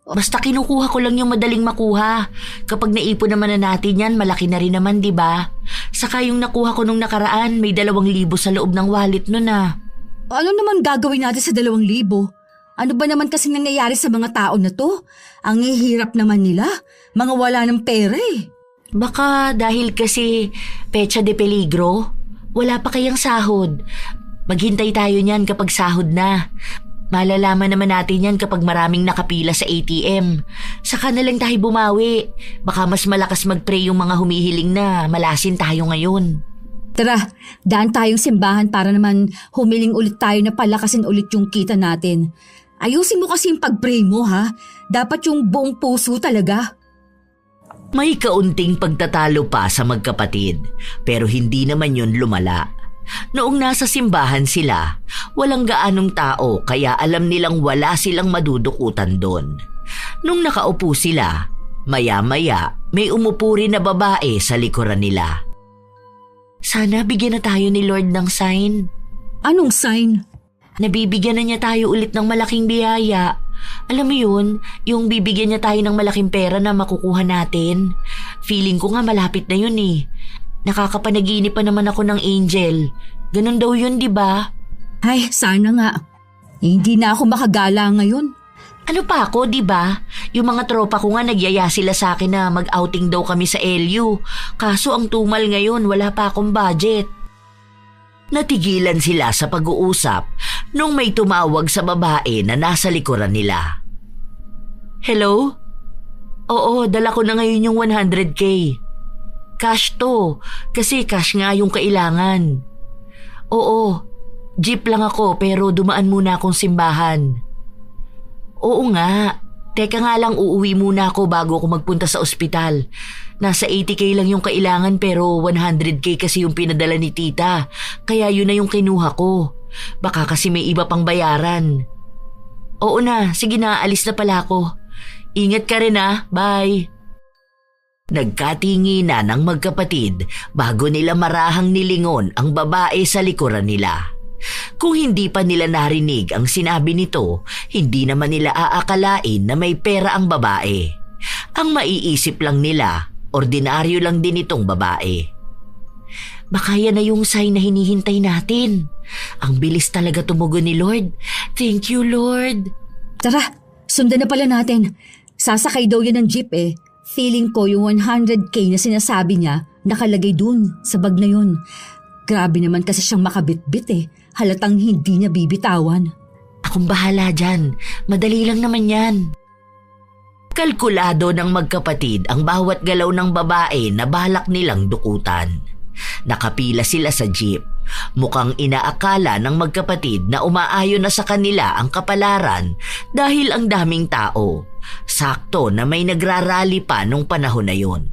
Basta kinukuha ko lang yung madaling makuha. Kapag naipon naman na natin yan, malaki na rin naman, di ba? Saka yung nakuha ko nung nakaraan, may 2,000 sa loob ng wallet nun Ano naman gagawin natin sa 2,000? Ano ba naman kasi nangyayari sa mga tao na to? Ang hihirap naman nila. Mga wala ng pera Baka dahil kasi pecha de peligro, wala pa kayang sahod. Maghintay tayo niyan kapag sahod na. Malalaman naman natin yan kapag maraming nakapila sa ATM. Saka na lang tayo bumawi. Baka mas malakas mag-pray yung mga humihiling na malasin tayo ngayon. Tara, daan tayong simbahan para naman humiling ulit tayo na palakasin ulit yung kita natin. Ayusin mo kasi yung pag-pray mo ha. Dapat yung buong puso talaga. May kaunting pagtatalo pa sa magkapatid, pero hindi naman yun lumala. Noong nasa simbahan sila, walang gaanong tao kaya alam nilang wala silang madudukutan doon. Nung nakaupo sila, maya-maya may umupo rin na babae sa likuran nila. Sana bigyan na tayo ni Lord ng sign. Anong sign? Nabibigyan na niya tayo ulit ng malaking biyaya. Alam mo yun, yung bibigyan niya tayo ng malaking pera na makukuha natin. Feeling ko nga malapit na yun eh. Nakakapanaginip pa naman ako ng angel. Ganun daw yun, di ba? Ay, sana nga. Hindi na ako makagala ngayon. Ano pa ako, di ba? Yung mga tropa ko nga nagyaya sila sa akin na mag-outing daw kami sa LU. Kaso ang tumal ngayon, wala pa akong budget. Natigilan sila sa pag-uusap nung may tumawag sa babae na nasa likuran nila. Hello? Oo, dala ko na ngayon yung 100K. Cash to, kasi cash nga yung kailangan. Oo, jeep lang ako pero dumaan muna akong simbahan. Oo nga. Teka nga lang, uuwi muna ako bago ako magpunta sa ospital. Nasa 80K lang yung kailangan pero 100K kasi yung pinadala ni tita. Kaya yun na yung kinuha ko. Baka kasi may iba pang bayaran. Oo na, sige na, alis na pala ako. Ingat ka rin ah, bye. Nagkatingi na ng magkapatid bago nila marahang nilingon ang babae sa likuran nila. Kung hindi pa nila narinig ang sinabi nito, hindi naman nila aakalain na may pera ang babae. Ang maiisip lang nila, ordinaryo lang din itong babae. Baka yan na yung sign na hinihintay natin. Ang bilis talaga tumugon ni Lord. Thank you, Lord. Tara, sundan na pala natin. Sasakay daw yan ng jeep eh. Feeling ko yung 100K na sinasabi niya nakalagay dun sa bag na yun. Grabe naman kasi siyang makabitbit eh. Halatang hindi niya bibitawan. Akong bahala dyan. Madali lang naman yan. Kalkulado ng magkapatid ang bawat galaw ng babae na balak nilang dukutan. Nakapila sila sa jeep. Mukhang inaakala ng magkapatid na umaayon na sa kanila ang kapalaran dahil ang daming tao. Sakto na may nagrarally pa nung panahon na yun.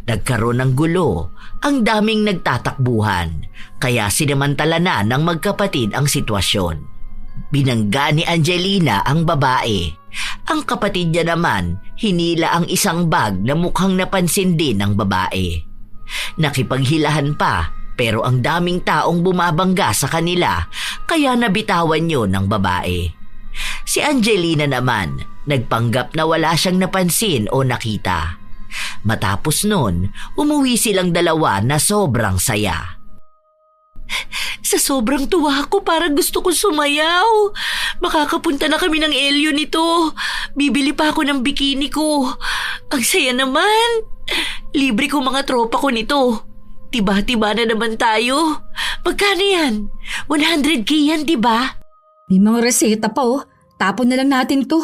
Nagkaroon ng gulo, ang daming nagtatakbuhan, kaya sinamantala na ng magkapatid ang sitwasyon. Binangga ni Angelina ang babae. Ang kapatid niya naman, hinila ang isang bag na mukhang napansin din ng babae. Nakipaghilahan pa, pero ang daming taong bumabangga sa kanila, kaya nabitawan yun ng babae. Si Angelina naman, nagpanggap na wala siyang napansin o nakita. Matapos nun, umuwi silang dalawa na sobrang saya. Sa sobrang tuwa ko, parang gusto ko sumayaw. Makakapunta na kami ng LU nito. Bibili pa ako ng bikini ko. Ang saya naman. Libre ko mga tropa ko nito. Tiba-tiba na naman tayo. Magkano yan? 100K yan, diba? May mga reseta pa oh. Tapon na lang natin to.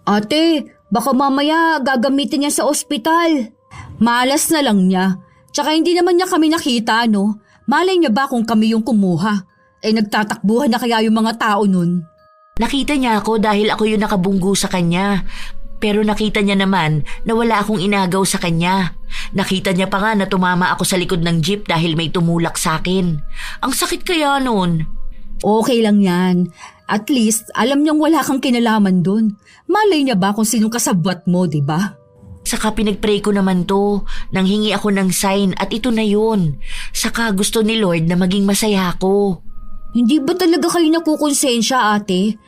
Ate, baka mamaya gagamitin niya sa ospital. Malas na lang niya. Tsaka hindi naman niya kami nakita, no? Malay niya ba kung kami yung kumuha? Nagtatakbuhan na kaya yung mga tao nun? Nakita niya ako dahil ako yung nakabunggo sa kanya. Pero nakita niya naman na wala akong inagaw sa kanya. Nakita niya pa nga na tumama ako sa likod ng jeep dahil may tumulak sa akin. Ang sakit kaya nun. Okay lang yan. At least, alam niyang wala kang kinalaman dun. Malay niya ba kung sinong kasabwat mo, di ba? Saka pinagpray ko naman to. Nanghingi ako ng sign at ito na yun. Saka gusto ni Lord na maging masaya ako. Hindi ba talaga kayo nakukonsensya, ate?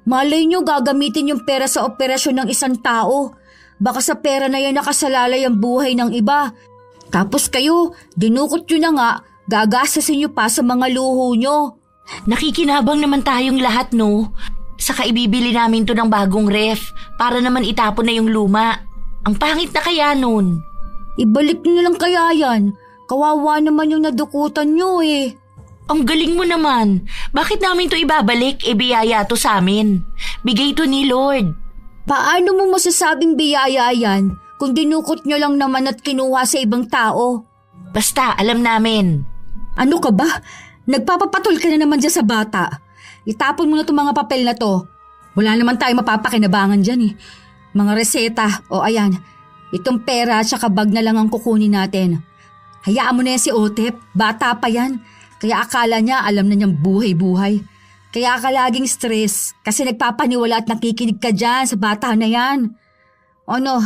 Malay niyo gagamitin yung pera sa operasyon ng isang tao. Baka sa pera na yan nakasalalay ang buhay ng iba. Tapos kayo, dinukot nyo na nga, gagasasin nyo pa sa mga luho nyo. Nakikinabang naman tayong lahat, no? Saka ibibili namin to ng bagong ref para naman itapon na yung luma. Ang pangit na kaya nun. Ibalik nyo na lang kaya yan. Kawawa naman yung nadukutan nyo eh. Ang galing mo naman. Bakit namin to ibabalik? Biyaya to sa amin. Bigay to ni Lord. Paano mo masasabing biyaya yan kung dinukot nyo lang naman at kinuha sa ibang tao? Basta, alam namin. Ano ka ba? Nagpapapatol ka na naman dyan sa bata. Itapon mo na itong mga papel na to. Wala naman tayo mapapakinabangan dyan eh. Mga reseta, o ayan. Itong pera at saka bag na lang ang kukunin natin. Hayaan mo na yan si Otep. Bata pa yan. Kaya akala niya alam na niyang buhay-buhay. Kaya ka laging stress kasi nagpapaniwala at nakikinig ka dyan sa bata na yan. Ano,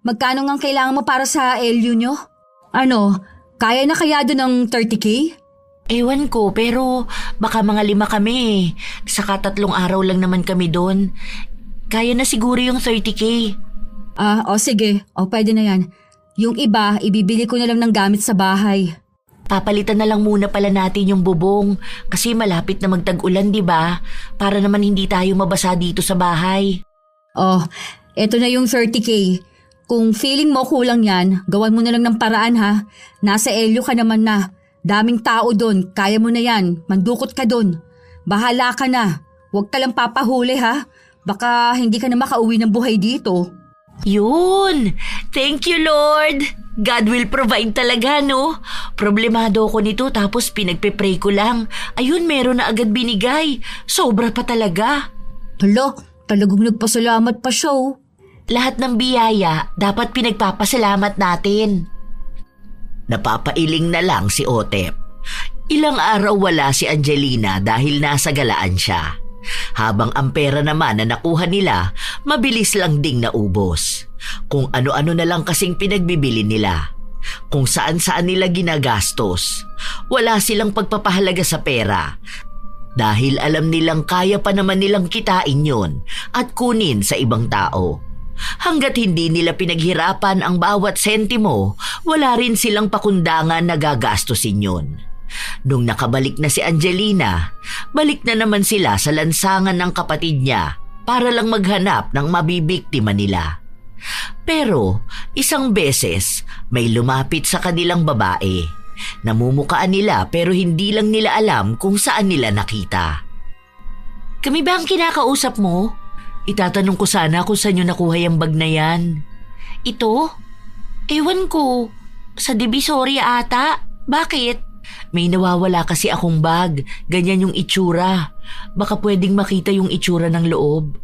magkano ngang kailangan mo para sa LU nyo? Ano, Kaya na kaya doon ng 30K? Ewan ko, pero baka mga 5 kami. Saka 3 araw lang naman kami doon. Kaya na siguro yung 30K. Sige. Pwede na yan. Yung iba, ibibili ko na lang ng gamit sa bahay. Papalitan na lang muna pala natin yung bubong kasi malapit na magtag-ulan, di ba? Para naman hindi tayo mabasa dito sa bahay. Eto na yung 30K. Kung feeling mo kulang yan, gawan mo na lang ng paraan ha. Nasa Elyo ka naman na. Daming tao doon, kaya mo na yan. Mandukot ka doon. Bahala ka na. Huwag ka lang papahuli ha. Baka hindi ka na makauwi ng buhay dito. Yun! Thank you, Lord! God will provide talaga, no? Problemado ako nito tapos pinagpe-pray ko lang. Ayun, meron na agad binigay. Sobra pa talaga. Hala, talagang nagpasalamat pa siya oh. Lahat ng biyaya dapat pinagpapasalamat natin. Napapailing na lang si Otep. Ilang araw wala si Angelina dahil nasa galaan siya. Habang ang pera naman na nakuha nila, mabilis lang ding naubos. Kung ano-ano na lang kasing pinagbibili nila. Kung saan-saan nila ginagastos. Wala silang pagpapahalaga sa pera. Dahil alam nilang kaya pa naman nilang kitain yon at kunin sa ibang tao. Hanggat hindi nila pinaghirapan ang bawat sentimo, wala rin silang pakundangan na gagastusin yun. Nung nakabalik na si Angelina, balik na naman sila sa lansangan ng kapatid niya para lang maghanap ng mabibiktima nila. Pero isang beses may lumapit sa kanilang babae. Namumukaan nila pero hindi lang nila alam kung saan nila nakita. Kami ba ang kinakausap mo? Itatanong ko sana kung saan nyo nakuha yung bag na yan. Ito? Ewan ko. Sa Divisoria ata. Bakit? May nawawala kasi akong bag. Ganyan yung itsura. Baka pwedeng makita yung itsura ng loob.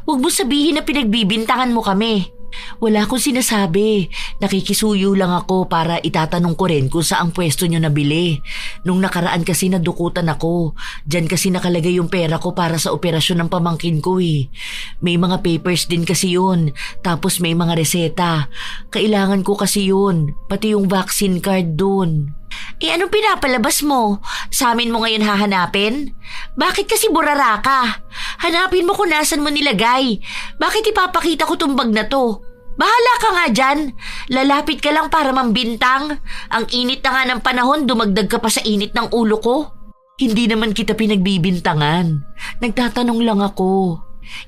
Huwag mo sabihin na pinagbibintangan mo kami. Wala akong sinasabi. Nakikisuyo lang ako para itatanong ko rin kung saang pwesto nyo nabili. Nung nakaraan kasi nadukutan ako. Diyan kasi nakalagay yung pera ko para sa operasyon ng pamangkin ko eh. May mga papers din kasi yun. Tapos may mga reseta. Kailangan ko kasi yun. Pati yung vaccine card dun. Anong pinapalabas mo? Sa amin mo ngayon hahanapin? Bakit kasi burara ka? Hanapin mo kung nasan mo nilagay. Bakit ipapakita ko tong bag na to? Bahala ka nga dyan. Lalapit ka lang para mambintang. Ang init na nga ng panahon, dumagdag ka pa sa init ng ulo ko. Hindi naman kita pinagbibintangan. Nagtatanong lang ako.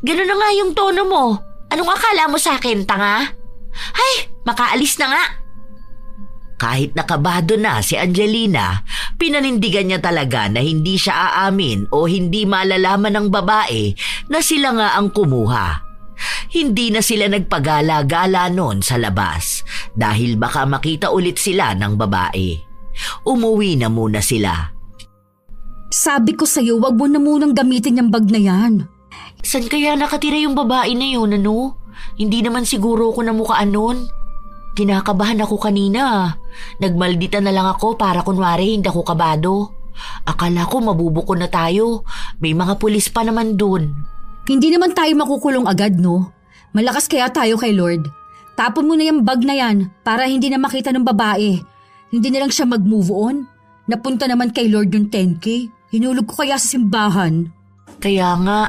Ganun na nga yung tono mo. Anong akala mo sa akin, tanga? Ay, makaalis na nga. Kahit nakabado na si Angelina, pinanindigan niya talaga na hindi siya aamin o hindi malalaman ng babae na sila nga ang kumuha. Hindi na sila nagpagala-gala noon sa labas dahil baka makita ulit sila ng babae. Umuwi na muna sila. Sabi ko sa'yo, wag mo na munang gamitin yung bag na yan. San kaya nakatira yung babae na yun, ano? Hindi naman siguro ako namukhaan noon. Kinakabahan ako kanina. Nagmaldita na lang ako para kunwari hindi ako kabado. Akala ko mabubuko na tayo. May mga pulis pa naman dun. Hindi naman tayo makukulong agad, no? Malakas kaya tayo kay Lord. Tapon mo na yung bag na yan para hindi na makita ng babae. Hindi na lang siya mag-move on. Napunta naman kay Lord yung 10K. Hinulog ko kaya sa simbahan. Kaya nga,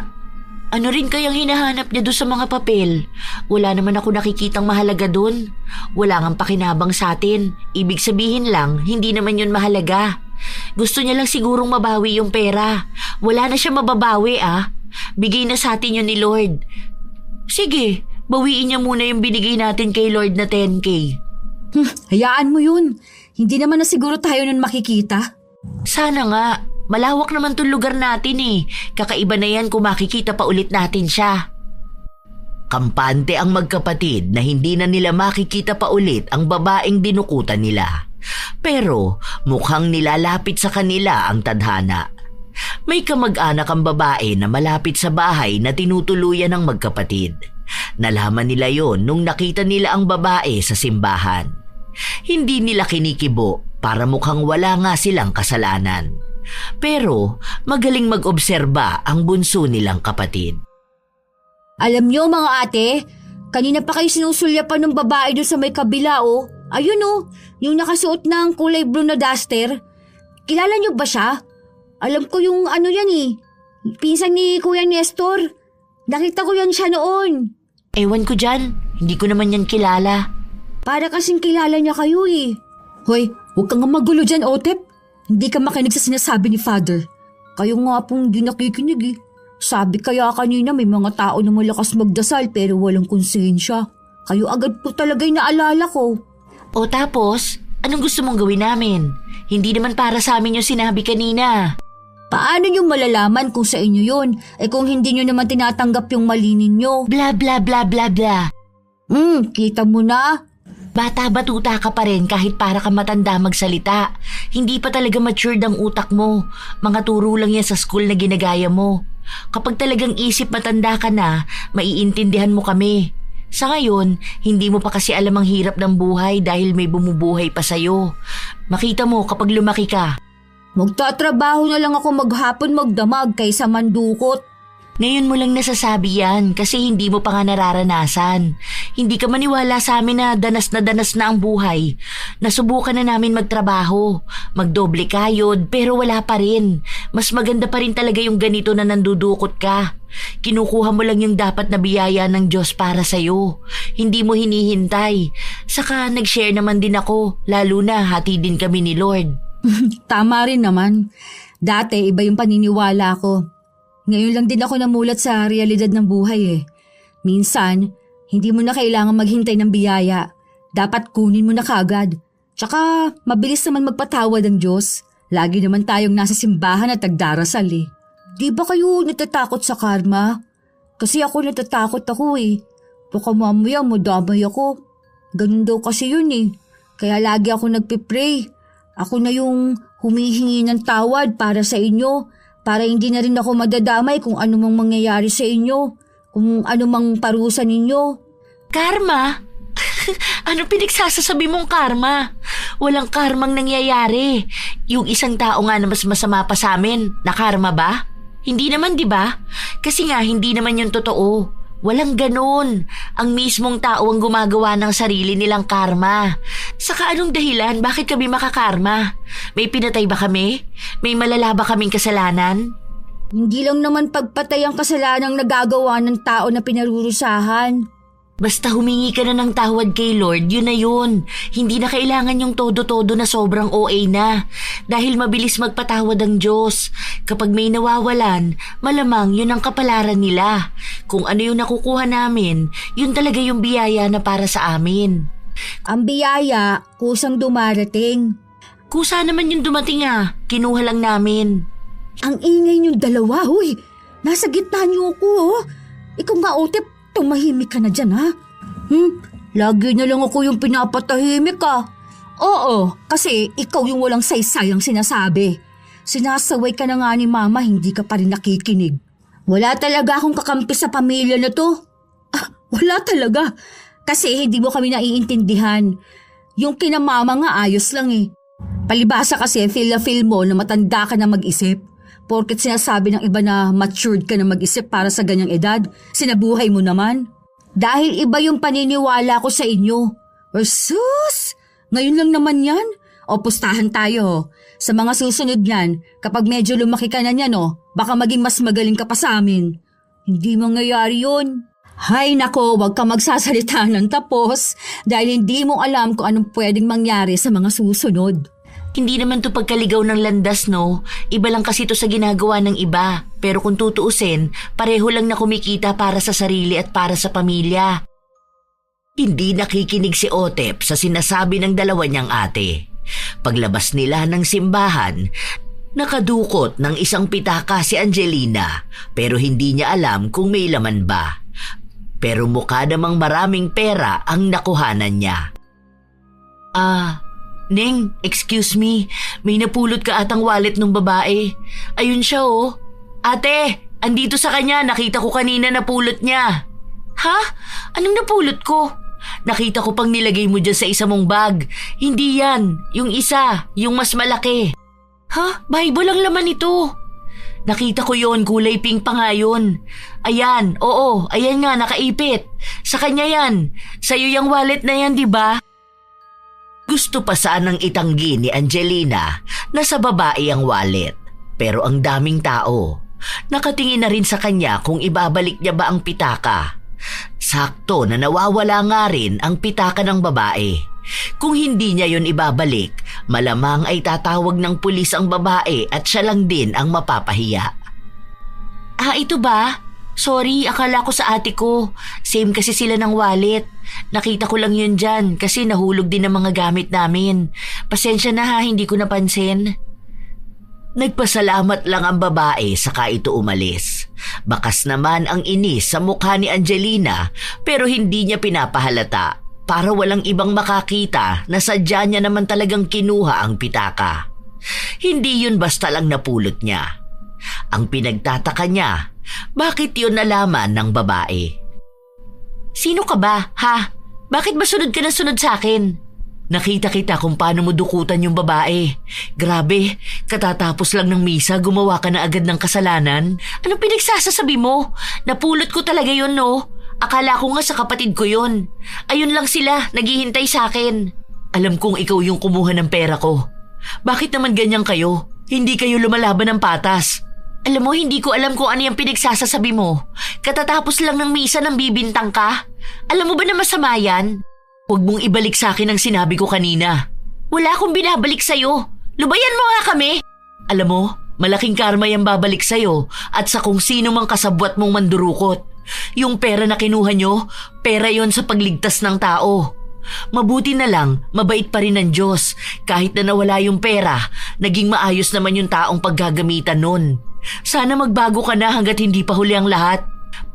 ano rin kayang hinahanap niya doon sa mga papel? Wala naman ako nakikitang mahalaga doon. Wala ngang pakinabang sa atin. Ibig sabihin lang, hindi naman yun mahalaga. Gusto niya lang sigurong mabawi yung pera. Wala na siya mababawi Bigay na sa atin yun ni Lord. Sige, bawiin niya muna yung binigay natin kay Lord na 10K. Hayaan mo yun. Hindi naman na siguro tayo nun makikita. Sana nga. Malawak naman tong lugar natin eh. Kakaiba na yan kung makikita pa ulit natin siya. Kampante ang magkapatid na hindi na nila makikita pa ulit ang babaeng dinukutan nila. Pero mukhang nilalapit sa kanila ang tadhana. May kamag-anak ang babae na malapit sa bahay na tinutuluyan ng magkapatid. Nalaman nila yon nung nakita nila ang babae sa simbahan. Hindi nila kinikibo para mukhang wala nga silang kasalanan. Pero magaling mag-obserba ang bunso nilang kapatid. Alam niyo mga ate, kanina pa kayo sinusulyapan ng babae doon sa may kabila Ayun oh, yung nakasuot ng kulay blue na duster. Kilala niyo ba siya? Alam ko yung ano yan eh. Pinsan ni Kuya Nestor. Nakita ko yan siya noon. Ewan ko dyan, hindi ko naman yan kilala. Para kasing kilala niya kayo eh. Hoy, huwag kang magulo dyan, Otep. Hindi ka makinig sa sinasabi ni Father. Kayo nga pong di nakikinig eh. Sabi kaya kanina may mga tao na malakas magdasal pero walang konsensya. Kayo agad po talaga'y naalala ko. O tapos, anong gusto mong gawin namin? Hindi naman para sa amin yung sinabi kanina. Paano nyo malalaman kung sa inyo yun? Kung hindi nyo naman tinatanggap yung mali ninyo. Bla bla bla bla bla. Kita mo na. Bata-batuta ka pa rin kahit para ka matanda magsalita. Hindi pa talaga matured ang utak mo. Mga turo lang yan sa school na ginagaya mo. Kapag talagang isip matanda ka na, maiintindihan mo kami. Sa ngayon, hindi mo pa kasi alam ang hirap ng buhay dahil may bumubuhay pa sa'yo. Makita mo kapag lumaki ka. Magtatrabaho na lang ako maghapon magdamag kaysa mandukot. Ngayon mo lang nasasabi yan kasi hindi mo pa nga nararanasan. Hindi ka maniwala sa amin na danas na ang buhay. Nasubukan na namin magtrabaho, magdoble kayod pero wala pa rin. Mas maganda pa rin talaga yung ganito na nandudukot ka. Kinukuha mo lang yung dapat na biyaya ng Diyos para sa'yo. Hindi mo hinihintay. Saka nag-share naman din ako, lalo na hati din kami ni Lord. Tama rin naman. Dati iba yung paniniwala ko. Ngayon lang din ako namulat sa realidad ng buhay eh. Minsan, hindi mo na kailangan maghintay ng biyaya. Dapat kunin mo na kagad. Tsaka, mabilis naman magpatawad ang Diyos. Lagi naman tayong nasa simbahan at nagdarasal eh. Di ba kayo natatakot sa karma? Kasi ako natatakot ako eh. Baka mamaya madamay ako. Ganun daw kasi yun eh. Kaya lagi ako nagpipray. Ako na yung humihingi ng tawad para sa inyo. Para hindi na rin ako madadamay kung ano mang mangyayari sa inyo. Kung ano mang parusa ninyo. Karma? Ano pinagsasasabi mong karma? Walang karmang nangyayari. Yung isang tao nga na mas masama pa sa amin, na karma ba? Hindi naman, di ba? Kasi nga, hindi naman yung totoo. Walang ganun. Ang mismong tao ang gumagawa ng sarili nilang karma. Saka anong dahilan? Bakit kami makakarma? May pinatay ba kami? May malala ba kaming kasalanan? Hindi lang naman pagpatay ang kasalanang nagagawa ng tao na pinarurusahan. Basta humingi ka na ng tawad kay Lord, yun na yun. Hindi na kailangan yung todo-todo na sobrang OA na. Dahil mabilis magpatawad ang Diyos. Kapag may nawawalan, malamang yun ang kapalaran nila. Kung ano yung nakukuha namin, yun talaga yung biyaya na para sa amin. Ang biyaya, kusang dumarating. Kusa naman yung dumating kinuha lang namin. Ang ingay niyong dalawa, huy. Nasa gitna niyo ako, oh. Ikaw nga, Otep, tumahimik ka na dyan, ha? Lagi na lang ako yung pinapatahimik, Oo, kasi ikaw yung walang saysayang sinasabi. Sinasaway ka na nga ni Mama, hindi ka pa rin nakikinig. Wala talaga akong kakampi sa pamilya na to. Wala talaga. Kasi hindi mo kami naiintindihan. Yung kina Mama nga ayos lang eh. Palibasa kasi feel na feel mo na matanda ka na mag-isip. Porket sinasabi ng iba na matured ka na mag-isip para sa ganyang edad, sinabuhay mo naman. Dahil iba yung paniniwala ko sa inyo. Sus! Ngayon lang naman yan. O pustahan tayo. Sa mga susunod yan, kapag medyo lumaki ka na yan, baka maging mas magaling ka pa sa amin. Hindi mangyayari yun. Hay nako, wag ka magsasalita ng tapos dahil hindi mo alam kung anong pwedeng mangyari sa mga susunod. Hindi naman to pagkaligaw ng landas, no? Iba lang kasi to sa ginagawa ng iba. Pero kung tutuusin, pareho lang na kumikita para sa sarili at para sa pamilya. Hindi nakikinig si Otep sa sinasabi ng dalawa niyang ate. Paglabas nila ng simbahan, nakadukot ng isang pitaka si Angelina pero hindi niya alam kung may laman ba. Pero mukha namang maraming pera ang nakuhanan niya. Neng, excuse me. May napulot ka atang wallet ng babae. Ayun siya oh. Ate, andito sa kanya. Nakita ko kanina napulot niya. Ha? Anong napulot ko? Nakita ko pang nilagay mo dyan sa isa mong bag. Hindi yan. Yung isa. Yung mas malaki. Ha? Bible ang laman ito. Nakita ko yon, kulay pink pa nga yun. Ayan, oo, ayan nga, nakaipit. Sa kanya yan. Sa'yo yung wallet na yan, di ba? Gusto pa sanang itanggi ni Angelina na sa babae ang wallet. Pero ang daming tao, nakatingin na rin sa kanya kung ibabalik niya ba ang pitaka. Sakto na nawawala nga rin ang pitaka ng babae. Kung hindi niya yon ibabalik, malamang ay tatawag ng pulis ang babae at siya lang din ang mapapahiya. Ito ba? Sorry, akala ko sa ate ko. Same kasi sila ng wallet. Nakita ko lang yun dyan kasi nahulog din ang mga gamit namin. Pasensya na ha, hindi ko napansin. Nagpasalamat lang ang babae saka ito umalis. Bakas naman ang inis sa mukha ni Angelina pero hindi niya pinapahalata para walang ibang makakita na sadya niya naman talagang kinuha ang pitaka. Hindi yun basta lang napulot niya. Ang pinagtataka niya, bakit yun nalaman ng babae? Sino ka ba, ha? Bakit ba sunod ka na sunod sa akin? Nakita kita kung paano mo dukutan yung babae. Grabe, katatapos lang ng misa, gumawa ka na agad ng kasalanan. Anong pinagsasasabi mo? Napulot ko talaga yun, no? Akala ko nga sa kapatid ko yun. Ayun lang sila, naghihintay sa akin. Alam kong ikaw yung kumuha ng pera ko. Bakit naman ganyan kayo? Hindi kayo lumalaban ng patas. Alam mo, hindi ko alam kung ano yung pinagsasasabi mo. Katatapos lang ng misa nang bibintang ka. Alam mo ba na masama yan? Huwag mong ibalik sa akin ang sinabi ko kanina. Wala akong binabalik sa'yo. Lubayan mo nga kami. Alam mo, malaking karma yung babalik sa'yo at sa kung sino mang kasabwat mong mandurukot. Yung pera na kinuha nyo, pera yon sa pagligtas ng tao. Mabuti na lang, mabait pa rin ng Diyos. Kahit na nawala yung pera, naging maayos naman yung taong paggagamitan nun. Sana magbago ka na hanggat hindi pa huli ang lahat.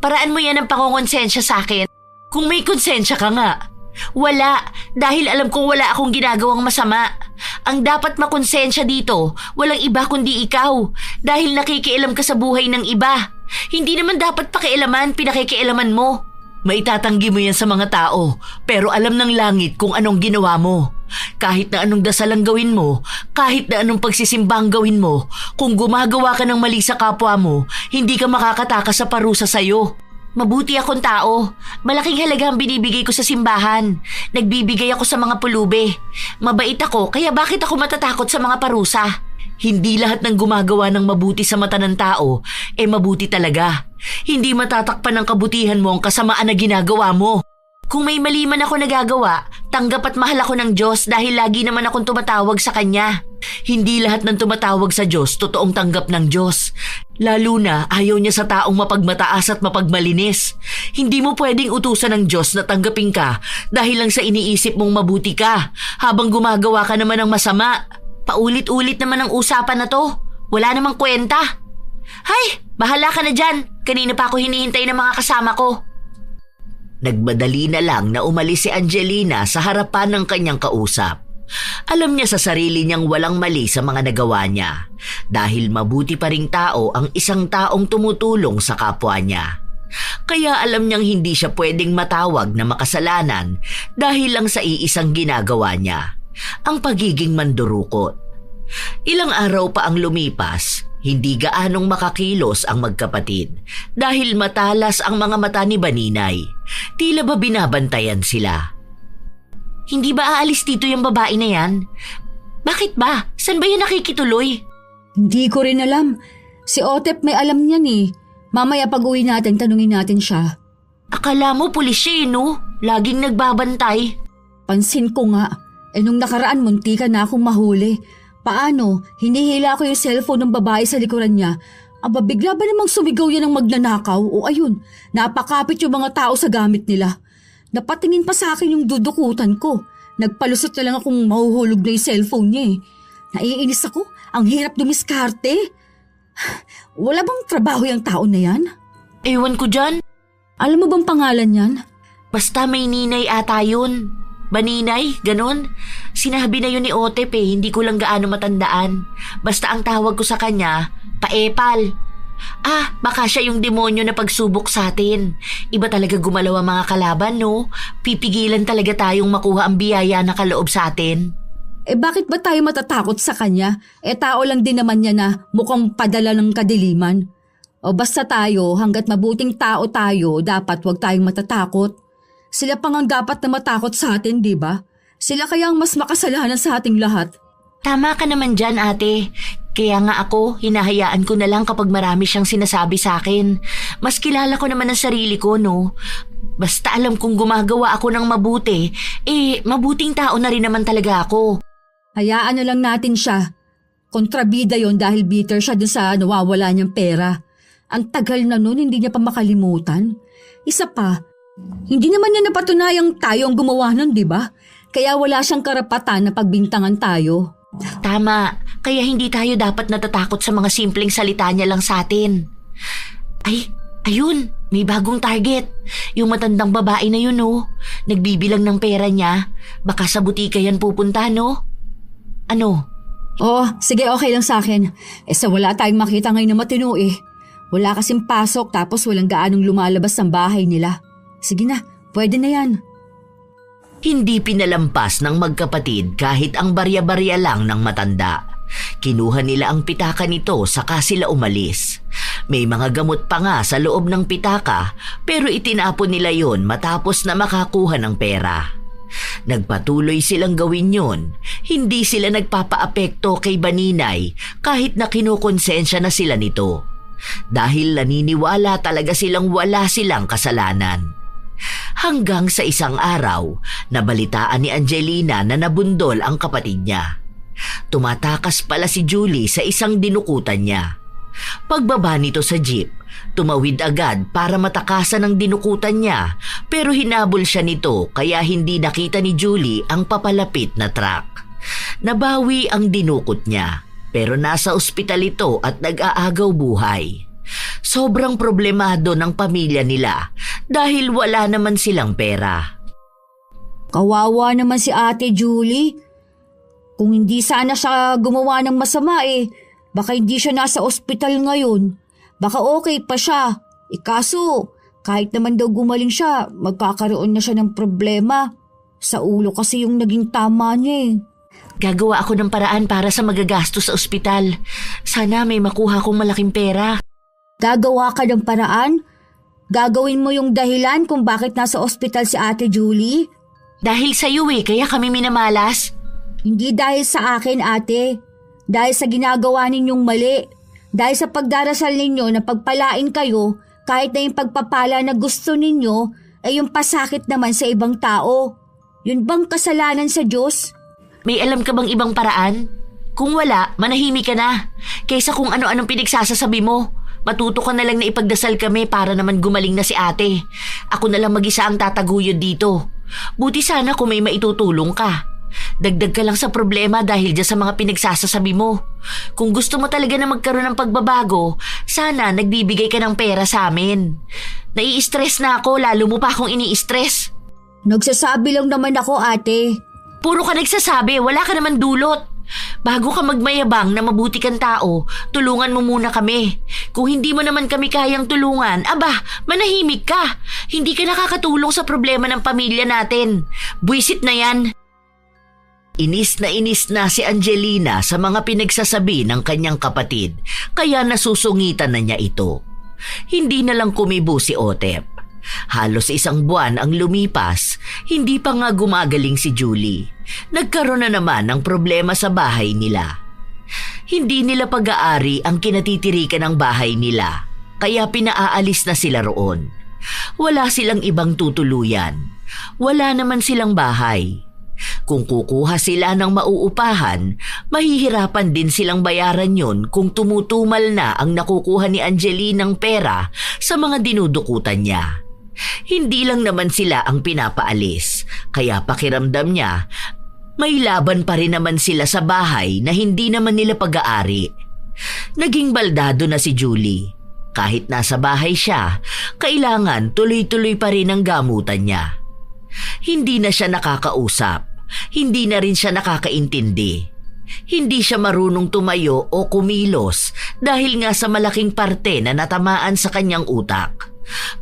Paraan mo yan ang pangongonsensya sa akin. Kung may konsensya ka nga. Wala, dahil alam kong wala akong ginagawang masama. Ang dapat makonsensya dito, walang iba kundi ikaw. Dahil nakikialam ka sa buhay ng iba. Hindi naman dapat pakialaman, pinakikialaman mo. Maitatanggi mo yan sa mga tao, pero alam ng langit kung anong ginawa mo. Kahit na anong dasal ang gawin mo, kahit na anong pagsisimbang gawin mo, kung gumagawa ka ng mali sa kapwa mo, hindi ka makakatakas sa parusa sa'yo. Mabuti akong tao. Malaking halaga ang binibigay ko sa simbahan. Nagbibigay ako sa mga pulube. Mabait ako, kaya bakit ako matatakot sa mga parusa? Hindi lahat ng gumagawa ng mabuti sa mata ng tao, mabuti talaga. Hindi matatakpan ng kabutihan mo ang kasamaan na ginagawa mo. Kung may mali man ako nagagawa, tanggap at mahal ako ng Diyos dahil lagi naman akong tumatawag sa Kanya. Hindi lahat ng tumatawag sa Diyos totoong tanggap ng Diyos. Lalo na ayaw niya sa taong mapagmataas at mapagmalinis. Hindi mo pwedeng utusan ng Diyos na tanggapin ka dahil lang sa iniisip mong mabuti ka habang gumagawa ka naman ng masama. Paulit-ulit naman ang usapan na to. Wala namang kwenta. Hay, bahala ka na dyan. Kanina pa ako hinihintay ng mga kasama ko. Nagmadali na lang na umalis si Angelina sa harapan ng kanyang kausap. Alam niya sa sarili niyang walang mali sa mga nagawa niya dahil mabuti pa ring tao ang isang taong tumutulong sa kapwa niya. Kaya alam niyang hindi siya pwedeng matawag na makasalanan dahil lang sa iisang ginagawa niya, ang pagiging mandurukot. Ilang araw pa ang lumipas, hindi gaanong makakilos ang magkapatid dahil matalas ang mga mata ni Baninay. Tila ba binabantayan sila? Hindi ba aalis dito yung babae na yan? Bakit ba? Saan ba yan nakikituloy? Hindi ko rin alam. Si Otep may alam niyan eh. Mamaya pag-uwi natin, tanungin natin siya. Akala mo pulis siya no? Laging nagbabantay. Pansin ko nga. Nung nakaraan munti ka na akong mahuli. Paano? Hinihila ko yung cellphone ng babae sa likuran niya. Aba, bigla ba namang sumigaw yan ng magnanakaw? O ayun, napakapit yung mga tao sa gamit nila. Napatingin pa sa akin yung dudukutan ko. Nagpalusot na lang akong mahuhulog na yung cellphone niya eh. Naiinis ako. Ang hirap dumiskarte. Wala bang trabaho yung tao na yan? Ewan ko dyan. Alam mo bang pangalan yan? Basta may Ninay ata yun. Baninay, ganon. Sinabi na yun ni Otep hindi ko lang gaano matandaan. Basta ang tawag ko sa kanya, Paepal. Baka siya yung demonyo na pagsubok sa atin. Iba talaga gumalaw ang mga kalaban, no? Pipigilan talaga tayong makuha ang biyaya na kaloob sa atin. Bakit ba tayo matatakot sa kanya? Tao lang din naman niya na mukhang padala ng kadiliman. O basta tayo, hanggat mabuting tao tayo, dapat wag tayong matatakot. Sila pang ang dapat na matakot sa atin, di ba? Sila kaya ang mas makasalanan sa ating lahat. Tama ka naman dyan, ate. Kaya nga ako, hinahayaan ko na lang kapag marami siyang sinasabi sa akin. Mas kilala ko naman ang sarili ko, no? Basta alam kong gumagawa ako ng mabuti, mabuting tao na rin naman talaga ako. Hayaan na lang natin siya. Kontrabida yon dahil bitter siya dun sa nawawala niyang pera. Ang tagal na nun, hindi niya pa makalimutan. Isa pa, hindi naman niya napatunayang tayo ang gumawa nun, di ba? Kaya wala siyang karapatan na pagbintangan tayo. Tama, kaya hindi tayo dapat natatakot sa mga simpleng salita niya lang sa atin. Ayun, may bagong target. Yung matandang babae na yun, oh. Nagbibilang ng pera niya. Baka sa butika yan pupunta, no? Ano? Oo, sige, okay lang sa akin. Sa wala tayong makita ngayon na matino eh. Wala kasing pasok tapos walang gaanong lumalabas ng bahay nila. Sige na, pwede na yan. Hindi pinalampas ng magkapatid kahit ang barya-barya lang ng matanda. Kinuha nila ang pitaka nito saka sila umalis. May mga gamot pa nga sa loob ng pitaka pero itinapon nila yon matapos na makakuha ng pera. Nagpatuloy silang gawin yon. Hindi sila nagpapaapekto kay Baninay kahit na kinukonsensya na sila nito. Dahil naniniwala talaga silang wala silang kasalanan. Hanggang sa isang araw, nabalitaan ni Angelina na nabundol ang kapatid niya. Tumatakas pala si Julie sa isang dinukutan niya. Pagbaba nito sa jeep, tumawid agad para matakasan ang dinukutan niya pero hinabol siya nito kaya hindi nakita ni Julie ang papalapit na truck. Nabawi ang dinukot niya pero nasa ospital ito at nag-aagaw buhay. Sobrang problemado ng pamilya nila dahil wala naman silang pera. Kawawa naman si Ate Julie. Kung hindi sana siya gumawa ng masama baka hindi siya nasa ospital ngayon. Baka okay pa siya. Kaso, kahit naman daw gumaling siya, magkakaroon na siya ng problema. Sa ulo kasi yung naging tama niya Gagawa ako ng paraan para sa magagastos sa ospital. Sana may makuha kong malaking pera. Gagawa ka ng paraan? Gagawin mo yung dahilan kung bakit nasa ospital si Ate Julie? Dahil sa iyo kaya kami minamalas. Hindi dahil sa akin, ate. Dahil sa ginagawa ninyong mali. Dahil sa pagdarasal ninyo na pagpalain kayo, kahit na yung pagpapala na gusto ninyo, ay yung pasakit naman sa ibang tao. Yun bang kasalanan sa Diyos? May alam ka bang ibang paraan? Kung wala, manahimik ka na. Kaysa kung ano-anong pinagsasasabi mo. Matuto ka na lang na ipagdasal kami para naman gumaling na si ate. Ako na lang mag-isa ang tataguyod dito. Buti sana kung may maitutulong ka. Dagdag ka lang sa problema dahil dyan sa mga pinagsasasabi mo. Kung gusto mo talaga na magkaroon ng pagbabago, sana nagbibigay ka ng pera sa amin. Nai-stress na ako, lalo mo pa akong ini-stress. Nagsasabi lang naman ako, ate. Puro ka nagsasabi, wala ka naman dulot. Bago ka magmayabang na mabuti kang tao, tulungan mo muna kami. Kung hindi mo naman kami kayang tulungan, manahimik ka. Hindi ka nakakatulong sa problema ng pamilya natin. Buwisit na yan. Inis na si Angelina sa mga pinagsasabi ng kanyang kapatid, kaya nasusungitan na niya ito. Hindi na lang kumibo si Otep. Halos isang buwan ang lumipas, hindi pa nga gumagaling si Julie. Nagkaroon na naman ng problema sa bahay nila. Hindi nila pag-aari ang kinatitirikan ng bahay nila, kaya pinaaalis na sila roon. Wala silang ibang tutuluyan. Wala naman silang bahay. Kung kukuha sila ng mauupahan, mahihirapan din silang bayaran yon kung tumutumal na ang nakukuha ni Angeline ng pera sa mga dinudukutan niya. Hindi lang naman sila ang pinapaalis, kaya pakiramdam niya, may laban pa rin naman sila sa bahay na hindi naman nila pag-aari. Naging baldado na si Julie. Kahit nasa bahay siya, kailangan tuloy-tuloy pa rin ang gamutan niya. Hindi na siya nakakausap, hindi na rin siya nakakaintindi. Hindi siya marunong tumayo o kumilos dahil nga sa malaking parte na natamaan sa kanyang utak.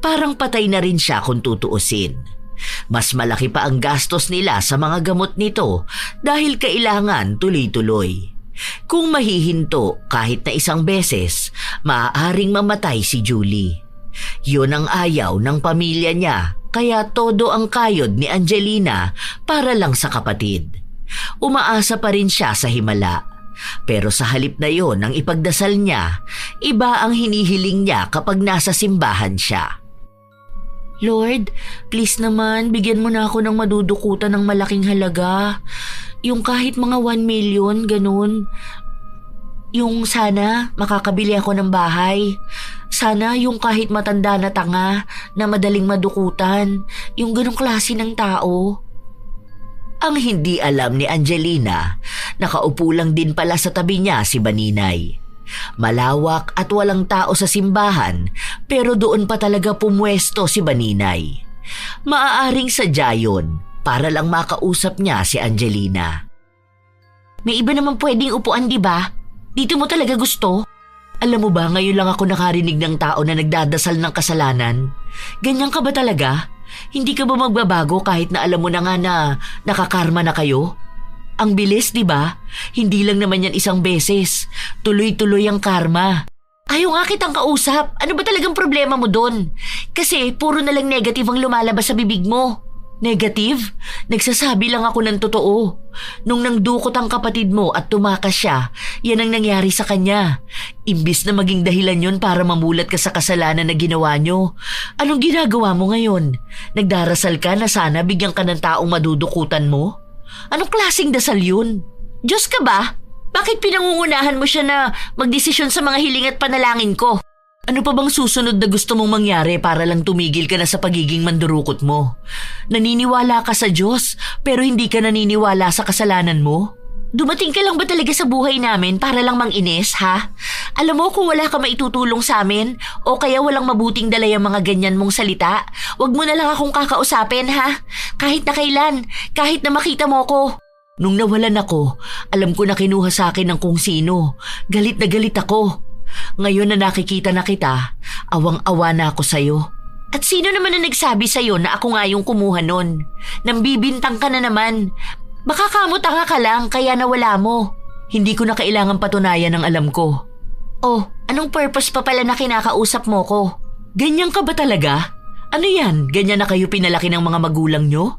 Parang patay na rin siya kung tutuusin. Mas malaki pa ang gastos nila sa mga gamot nito dahil kailangan tuloy-tuloy. Kung mahihinto kahit na isang beses, maaaring mamatay si Julie. Yun ang ayaw ng pamilya niya Kaya todo ang kayod ni Angelina para lang sa kapatid. Umaasa pa rin siya sa himala. Pero sa halip na yon ang ipagdasal niya, iba ang hinihiling niya kapag nasa simbahan siya. Lord, please naman bigyan mo na ako ng madudukutan ng malaking halaga. Yung kahit mga 1 million, ganun. Yung sana makakabili ako ng bahay. Sana yung kahit matanda na tanga na madaling madukutan. Yung ganong klase ng tao. Ang hindi alam ni Angelina, nakaupo lang din pala sa tabi niya si Baninay. Malawak at walang tao sa simbahan, pero doon pa talaga pumwesto si Baninay. Maaaring sadya yun para lang makausap niya si Angelina. May iba naman pwedeng upuan, di ba? Dito mo talaga gusto? Alam mo ba, ngayon lang ako nakarinig ng tao na nagdadasal ng kasalanan. Ganyan ka ba talaga? Hindi ka ba magbabago kahit na alam mo na nga na nakakarma na kayo? Ang bilis, di ba? Hindi lang naman yan isang beses. Tuloy-tuloy ang karma. Ayaw nga kitang kausap. Ano ba talagang problema mo doon? Kasi puro na lang negative ang lumalabas sa bibig mo. Negative? Nagsasabi lang ako ng totoo. Nung nangdukot ang kapatid mo at tumakas siya, yan ang nangyari sa kanya. Imbis na maging dahilan yon para mamulat ka sa kasalanan na ginawa nyo. Anong ginagawa mo ngayon? Nagdarasal ka na sana bigyan ka ng taong madudukutan mo? Anong klaseng dasal yun? Diyos ka ba? Bakit pinangungunahan mo siya na magdesisyon sa mga hiling at panalangin ko? Ano pa bang susunod na gusto mong mangyari para lang tumigil ka na sa pagiging mandurukot mo? Naniniwala ka sa Diyos pero hindi ka naniniwala sa kasalanan mo? Dumating ka lang ba talaga sa buhay namin para lang manginis, ha? Alam mo kung wala ka maitutulong sa amin o kaya walang mabuting dala yung mga ganyan mong salita, wag mo na lang akong kakausapin, ha? Kahit na kailan, kahit na makita mo ko. Nung nawalan ako, alam ko na kinuha sa akin ng kung sino. Galit na galit ako. Ngayon na nakikita na kita, awang-awa na ako sa'yo. At sino naman na nagsabi sa'yo na ako nga yung kumuha nun? Nambibintang ka na naman. Baka kamutanga ka lang kaya nawala mo. Hindi ko na kailangan patunayan ang alam ko. Oh, anong purpose pa pala na kinakausap mo ko? Ganyan ka ba talaga? Ano yan? Ganyan na kayo pinalaki ng mga magulang nyo?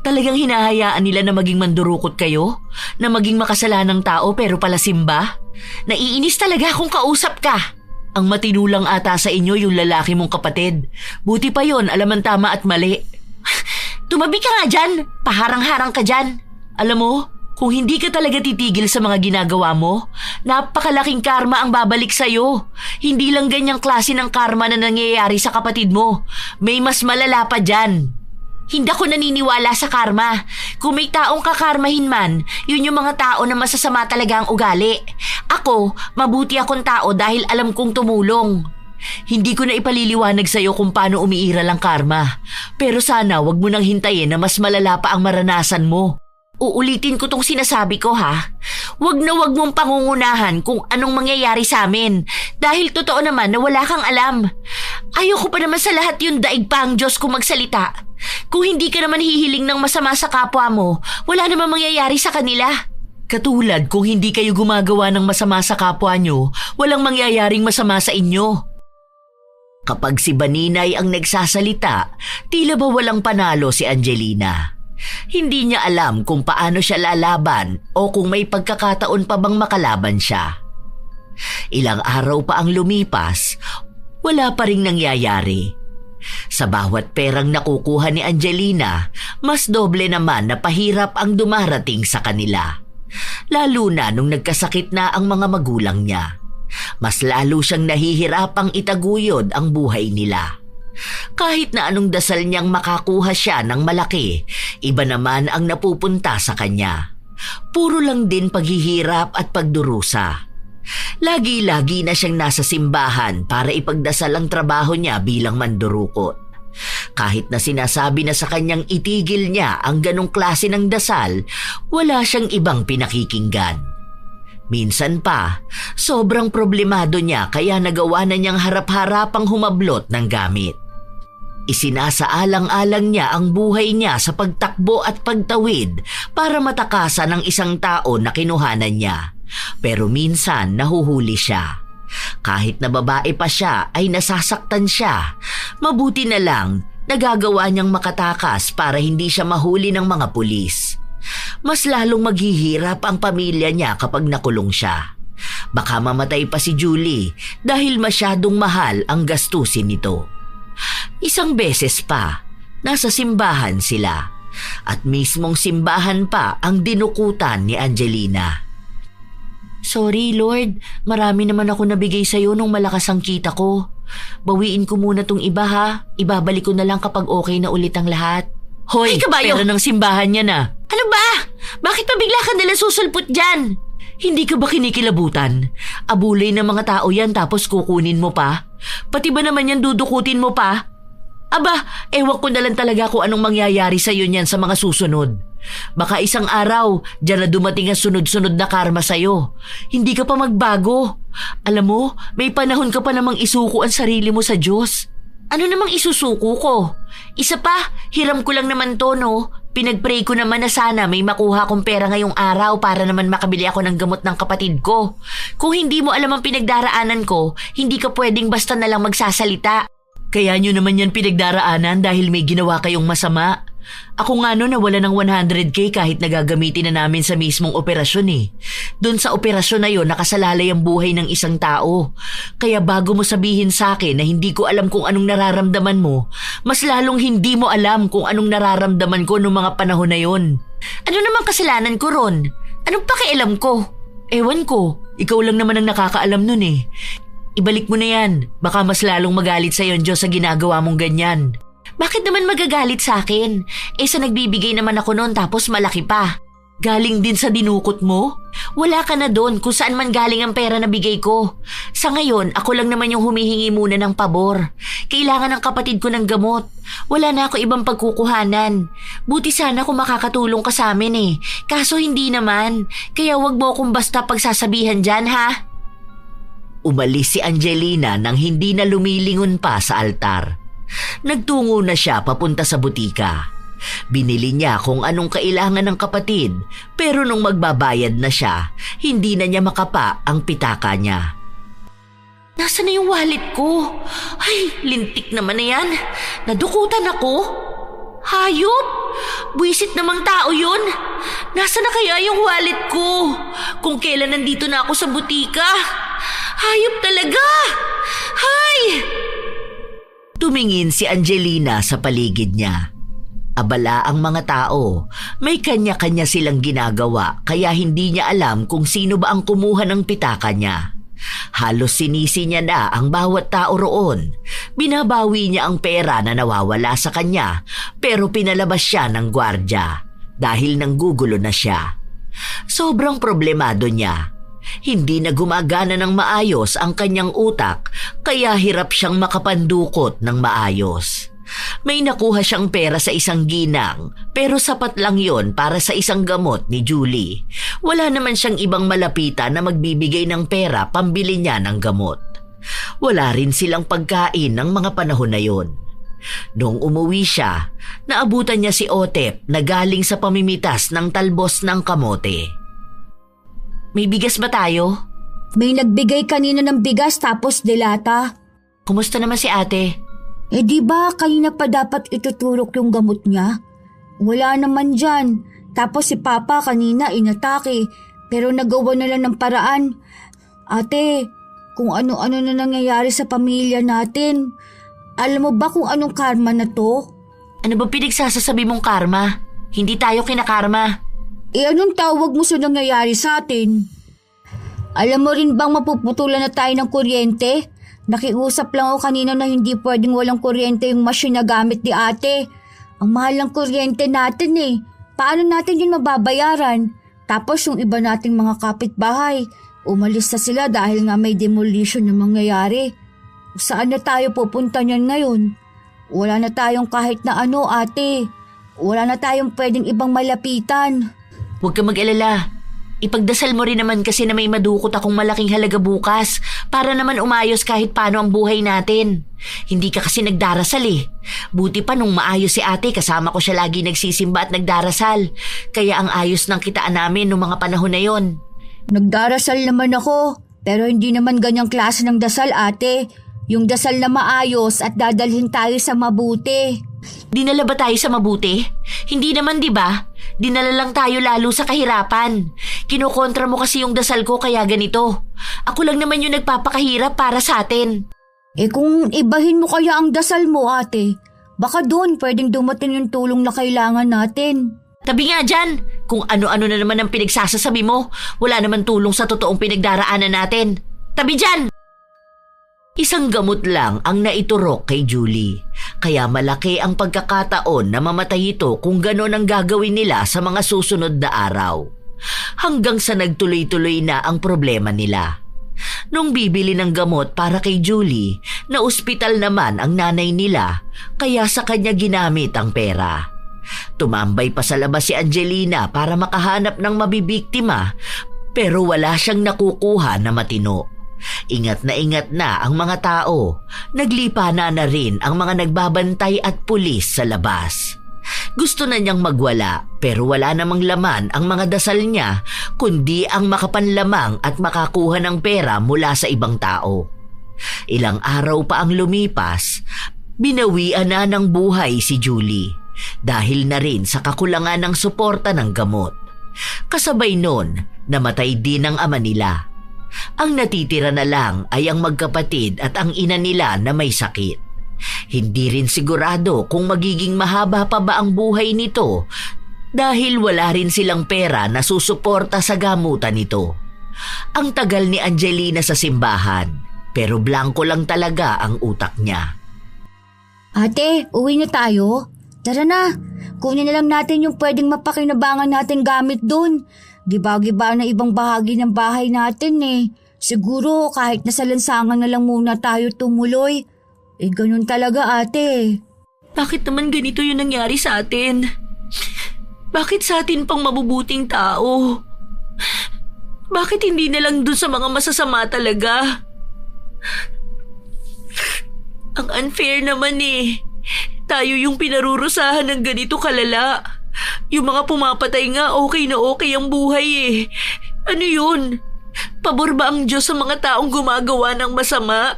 Talagang hinahayaan nila na maging mandurukot kayo? Na maging makasalanang tao pero pala simba? Naiinis talaga kung kausap ka. Ang matinulang ata sa inyo yung lalaki mong kapatid. Buti pa yon, alam ang tama at mali. Tumabi ka nga dyan, paharang-harang ka dyan. Alam mo, kung hindi ka talaga titigil sa mga ginagawa mo, napakalaking karma ang babalik sa'yo. Hindi lang ganyang klase ng karma na nangyayari sa kapatid mo. May mas malala pa dyan. Hindi ako naniniwala sa karma. Kung may taong kakarmahin man, yun yung mga tao na masasama talaga ang ugali. Ako, mabuti akong tao dahil alam kong tumulong. Hindi ko na ipaliliwanag sa'yo kung paano umiiral ang karma. Pero sana wag mo nang hintayin na mas malala pa ang maranasan mo. Uulitin ko tong sinasabi ko, ha? Wag na wag mong pangungunahan kung anong mangyayari sa amin. Dahil totoo naman na wala kang alam. Ayoko pa naman sa lahat yung daig pa ang Diyos kung magsalita. Kung hindi ka naman hihiling ng masama sa kapwa mo, wala namang mangyayari sa kanila. Katulad kung hindi kayo gumagawa ng masama sa kapwa nyo, walang mangyayaring masama sa inyo. Kapag si Baninay ang nagsasalita, tila ba walang panalo si Angelina. Hindi niya alam kung paano siya lalaban o kung may pagkakataon pa bang makalaban siya. Ilang araw pa ang lumipas, wala pa ring nangyayari. Sa bawat perang nakukuha ni Angelina, mas doble naman na pahirap ang dumarating sa kanila. Lalo na nung nagkasakit na ang mga magulang niya. Mas lalo siyang nahihirapang itaguyod ang buhay nila. Kahit na anong dasal niyang makakuha siya ng malaki, iba naman ang napupunta sa kanya. Puro lang din paghihirap at pagdurusa. Lagi-lagi na siyang nasa simbahan para ipagdasal ang trabaho niya bilang mandurukot. Kahit na sinasabi na sa kanyang itigil niya ang ganong klase ng dasal, wala siyang ibang pinakikinggan. Minsan pa, sobrang problemado niya kaya nagawa na niyang harap-harapang humablot ng gamit. Isinasaalang-alang niya ang buhay niya sa pagtakbo at pagtawid para matakasan ng isang tao na kinuhanan niya. Pero minsan nahuhuli siya. Kahit na babae pa siya ay nasasaktan siya. Mabuti na lang Nagagawa niyang makatakas para hindi siya mahuli ng mga pulis. Mas lalong maghihirap ang pamilya niya kapag nakulong siya. Baka mamatay pa si Julie dahil masyadong mahal ang gastusin nito. Isang beses pa, nasa simbahan sila at mismong simbahan pa ang dinukutan ni Angelina. Sorry Lord, marami naman ako nabigay sa'yo nung malakas ang kita ko. Bawiin ko muna tong iba ha, ibabalik ko na lang kapag okay na ulit ang lahat. Hoy, pera ng simbahan niya na. Ano ba? Bakit pa bigla ka nila susulpot dyan? Hindi ka ba kinikilabutan? Abulay ng mga tao yan tapos kukunin mo pa? Pati ba naman yan dudukutin mo pa? Aba, ewan ko na lang talaga kung anong mangyayari sa'yo niyan sa mga susunod. Baka isang araw, dyan na dumating ang sunod-sunod na karma sa'yo. Hindi ka pa magbago. Alam mo, may panahon ka pa namang isuko ang sarili mo sa Diyos. Ano namang isusuko ko? Isa pa, hiram ko lang naman to, no? Pinagpray ko naman na sana may makuha kong pera ngayong araw para naman makabili ako ng gamot ng kapatid ko. Kung hindi mo alam ang pinagdaraanan ko, hindi ka pwedeng basta na lang magsasalita. Kaya nyo naman yan pinagdaraanan dahil may ginawa kayong masama. Ako nga no nawala ng 100K kahit nagagamitin na namin sa mismong operasyon eh. Doon sa operasyon na yon nakasalalay ang buhay ng isang tao. Kaya bago mo sabihin sa akin na hindi ko alam kung anong nararamdaman mo, mas lalong hindi mo alam kung anong nararamdaman ko noong mga panahon na yon. Ano namang kasalanan ko ron? Anong pakialam ko? Ewan ko, ikaw lang naman ang nakakaalam nun eh. Ibalik mo na yan. Baka mas lalong magalit sa'yo ang Diyos sa ginagawa mong ganyan. Bakit naman magagalit sa akin? Sa nagbibigay naman ako noon tapos malaki pa. Galing din sa dinukot mo? Wala ka na doon kung saan man galing ang pera na bigay ko. Sa ngayon, ako lang naman yung humihingi muna ng pabor. Kailangan ng kapatid ko ng gamot. Wala na ako ibang pagkukuhanan. Buti sana kung makakatulong ka sa amin eh. Kaso hindi naman. Kaya wag mo akong basta pagsasabihan dyan ha. Umalis si Angelina nang hindi na lumilingon pa sa altar. Nagtungo na siya papunta sa butika. Binili niya kung anong kailangan ng kapatid pero nung magbabayad na siya, hindi na niya makapa ang pitaka niya. Nasaan na yung wallet ko? Ay, lintik naman na yan. Nadukutan ako. Hayop! Buwisit namang tao yun. Nasaan na kaya yung wallet ko? Kung kailan nandito na ako sa butika? Hayop talaga! Hay! Tumingin si Angelina sa paligid niya. Abala ang mga tao. May kanya-kanya silang ginagawa kaya hindi niya alam kung sino ba ang kumuha ng pitaka niya. Halos sinisi niya na ang bawat tao roon. Binabawi niya ang pera na nawawala sa kanya pero pinalabas siya ng gwardya dahil nanggugulo na siya. Sobrang problemado niya. Hindi na gumagana ng maayos ang kanyang utak kaya hirap siyang makapandukot ng maayos. May nakuha siyang pera sa isang ginang pero sapat lang yon para sa isang gamot ni Julie. Wala naman siyang ibang malapitan na magbibigay ng pera pambili niya ng gamot. Wala rin silang pagkain ng mga panahon na yon. Noong umuwi siya, naabutan niya si Otep na galing sa pamimitas ng talbos ng kamote. May bigas ba tayo? May nagbigay kanina ng bigas tapos delata. Kumusta naman si ate? Di ba kanina pa dapat itutulok yung gamot niya? Wala naman dyan. Tapos si Papa kanina inatake pero nagawa na lang ng paraan. Ate, kung ano-ano na nangyayari sa pamilya natin. Alam mo ba kung anong karma na to? Ano ba pinagsasasabi mong karma? Hindi tayo kinakarma. Anong tawag mo sa nangyayari sa atin? Alam mo rin bang mapuputulan na tayo ng kuryente? Nakiusap lang ako kanina na hindi pwedeng walang kuryente yung machine na gamit ni ate. Ang mahal ng kuryente natin eh. Paano natin yun mababayaran? Tapos yung iba nating mga kapitbahay, umalis na sila dahil nga may demolition na mangyayari. Saan na tayo pupunta niyan ngayon? Wala na tayong kahit na ano ate. Wala na tayong pwedeng ibang malapitan. Huwag ka mag-alala. Ipagdasal mo rin naman kasi na may madukot akong malaking halaga bukas para naman umayos kahit paano ang buhay natin. Hindi ka kasi nagdarasal eh. Buti pa nung maayos si ate kasama ko siya lagi nagsisimba at nagdarasal. Kaya ang ayos ng kitaan namin nung mga panahon na yon. Nagdarasal naman ako pero hindi naman ganyang klase ng dasal ate. Yung dasal na maayos at dadalhin tayo sa mabuti. Dinala ba tayo sa mabuti? Hindi naman, di ba? Dinala lang tayo lalo sa kahirapan. Kinukontra mo kasi yung dasal ko kaya ganito. Ako lang naman yung nagpapakahirap para sa atin. Kung ibahin mo kaya ang dasal mo, ate, baka doon pwedeng dumating yung tulong na kailangan natin. Tabi nga dyan, kung ano-ano na naman ang pinagsasasabi mo, wala naman tulong sa totoong pinagdaraanan natin. Tabi dyan! Isang gamot lang ang naiturok kay Julie, kaya malaki ang pagkakataon na mamatay ito kung ganon ang gagawin nila sa mga susunod na araw. Hanggang sa nagtuloy-tuloy na ang problema nila. Nung bibili ng gamot para kay Julie, na ospital naman ang nanay nila, kaya sa kanya ginamit ang pera. Tumambay pa sa labas si Angelina para makahanap ng mabibiktima, pero wala siyang nakukuha na matino. Ingat na ang mga tao. Naglipa na rin ang mga nagbabantay at pulis sa labas. Gusto na niyang magwala pero wala namang laman ang mga dasal niya kundi ang makapanlamang at makakuha ng pera mula sa ibang tao. Ilang araw pa ang lumipas, binawian na ng buhay si Julie dahil na rin sa kakulangan ng suporta ng gamot. Kasabay nun, namatay din ang ama nila. Ang natitira na lang ay ang magkapatid at ang ina nila na may sakit. Hindi rin sigurado kung magiging mahaba pa ba ang buhay nito dahil wala rin silang pera na susuporta sa gamutan nito. Ang tagal ni Angelina sa simbahan, pero blanko lang talaga ang utak niya. Ate, uwi na tayo. Tara na, kunin na lang natin yung pwedeng mapakinabangan natin gamit dun. Giba-giba na ibang bahagi ng bahay natin eh. Siguro kahit nasa lansangan na lang muna tayo tumuloy. Ganun talaga ate. Bakit naman ganito yung nangyari sa atin? Bakit sa atin pang mabubuting tao? Bakit hindi na lang dun sa mga masasama talaga? Ang unfair naman eh. Tayo yung pinarurusahan ng ganito kalala. Yung mga pumapatay nga okay na okay ang buhay eh. Ano yun? Pabor ba ang Diyos sa mga taong gumagawa ng masama?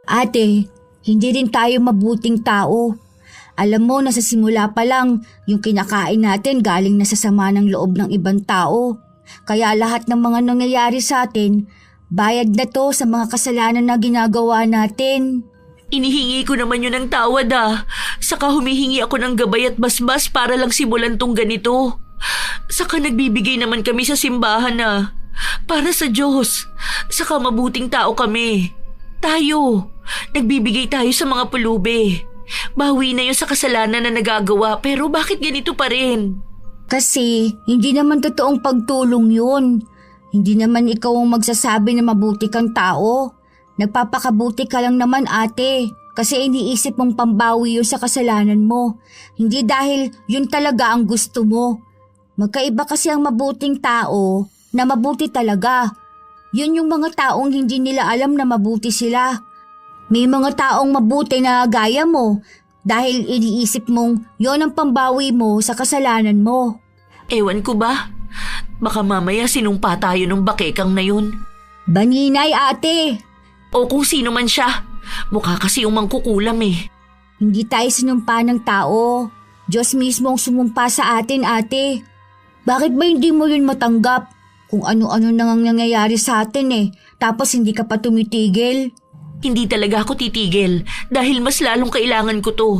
Ate, hindi rin tayo mabuting tao. Alam mo na sa simula pa lang, yung kinakain natin galing na sa sama ng loob ng ibang tao. Kaya lahat ng mga nangyayari sa atin, bayad na to sa mga kasalanan na ginagawa natin. Inihingi ko naman yun ng tawad Saka humihingi ako ng gabay at basbas para lang simulan tong ganito. Saka nagbibigay naman kami sa simbahan para sa Diyos. Saka mabuting tao kami. Tayo, nagbibigay tayo sa mga pulubi. Bawi na yun sa kasalanan na nagagawa pero bakit ganito pa rin? Kasi hindi naman totoong pagtulong yun. Hindi naman ikaw ang magsasabi na mabuti kang tao. Nagpapakabuti ka lang naman ate, kasi iniisip mong pambawi yun sa kasalanan mo. Hindi dahil yun talaga ang gusto mo. Magkaiba kasi ang mabuting tao na mabuti talaga. Yun yung mga taong hindi nila alam na mabuti sila. May mga taong mabuti na gaya mo dahil iniisip mong yun ang pambawi mo sa kasalanan mo. Ewan ko ba? Baka mamaya sinumpa tayo ng bakekang na yun. Baninay ate! O kung sino man siya. Mukha kasi yung mangkukulam eh. Hindi tayo sinumpa ng tao. Diyos mismo ang sumumpa sa atin ate. Bakit ba hindi mo yun matanggap? Kung ano-ano nang nangyayari sa atin eh. Tapos hindi ka pa tumitigil. Hindi talaga ako titigil dahil mas lalong kailangan ko to.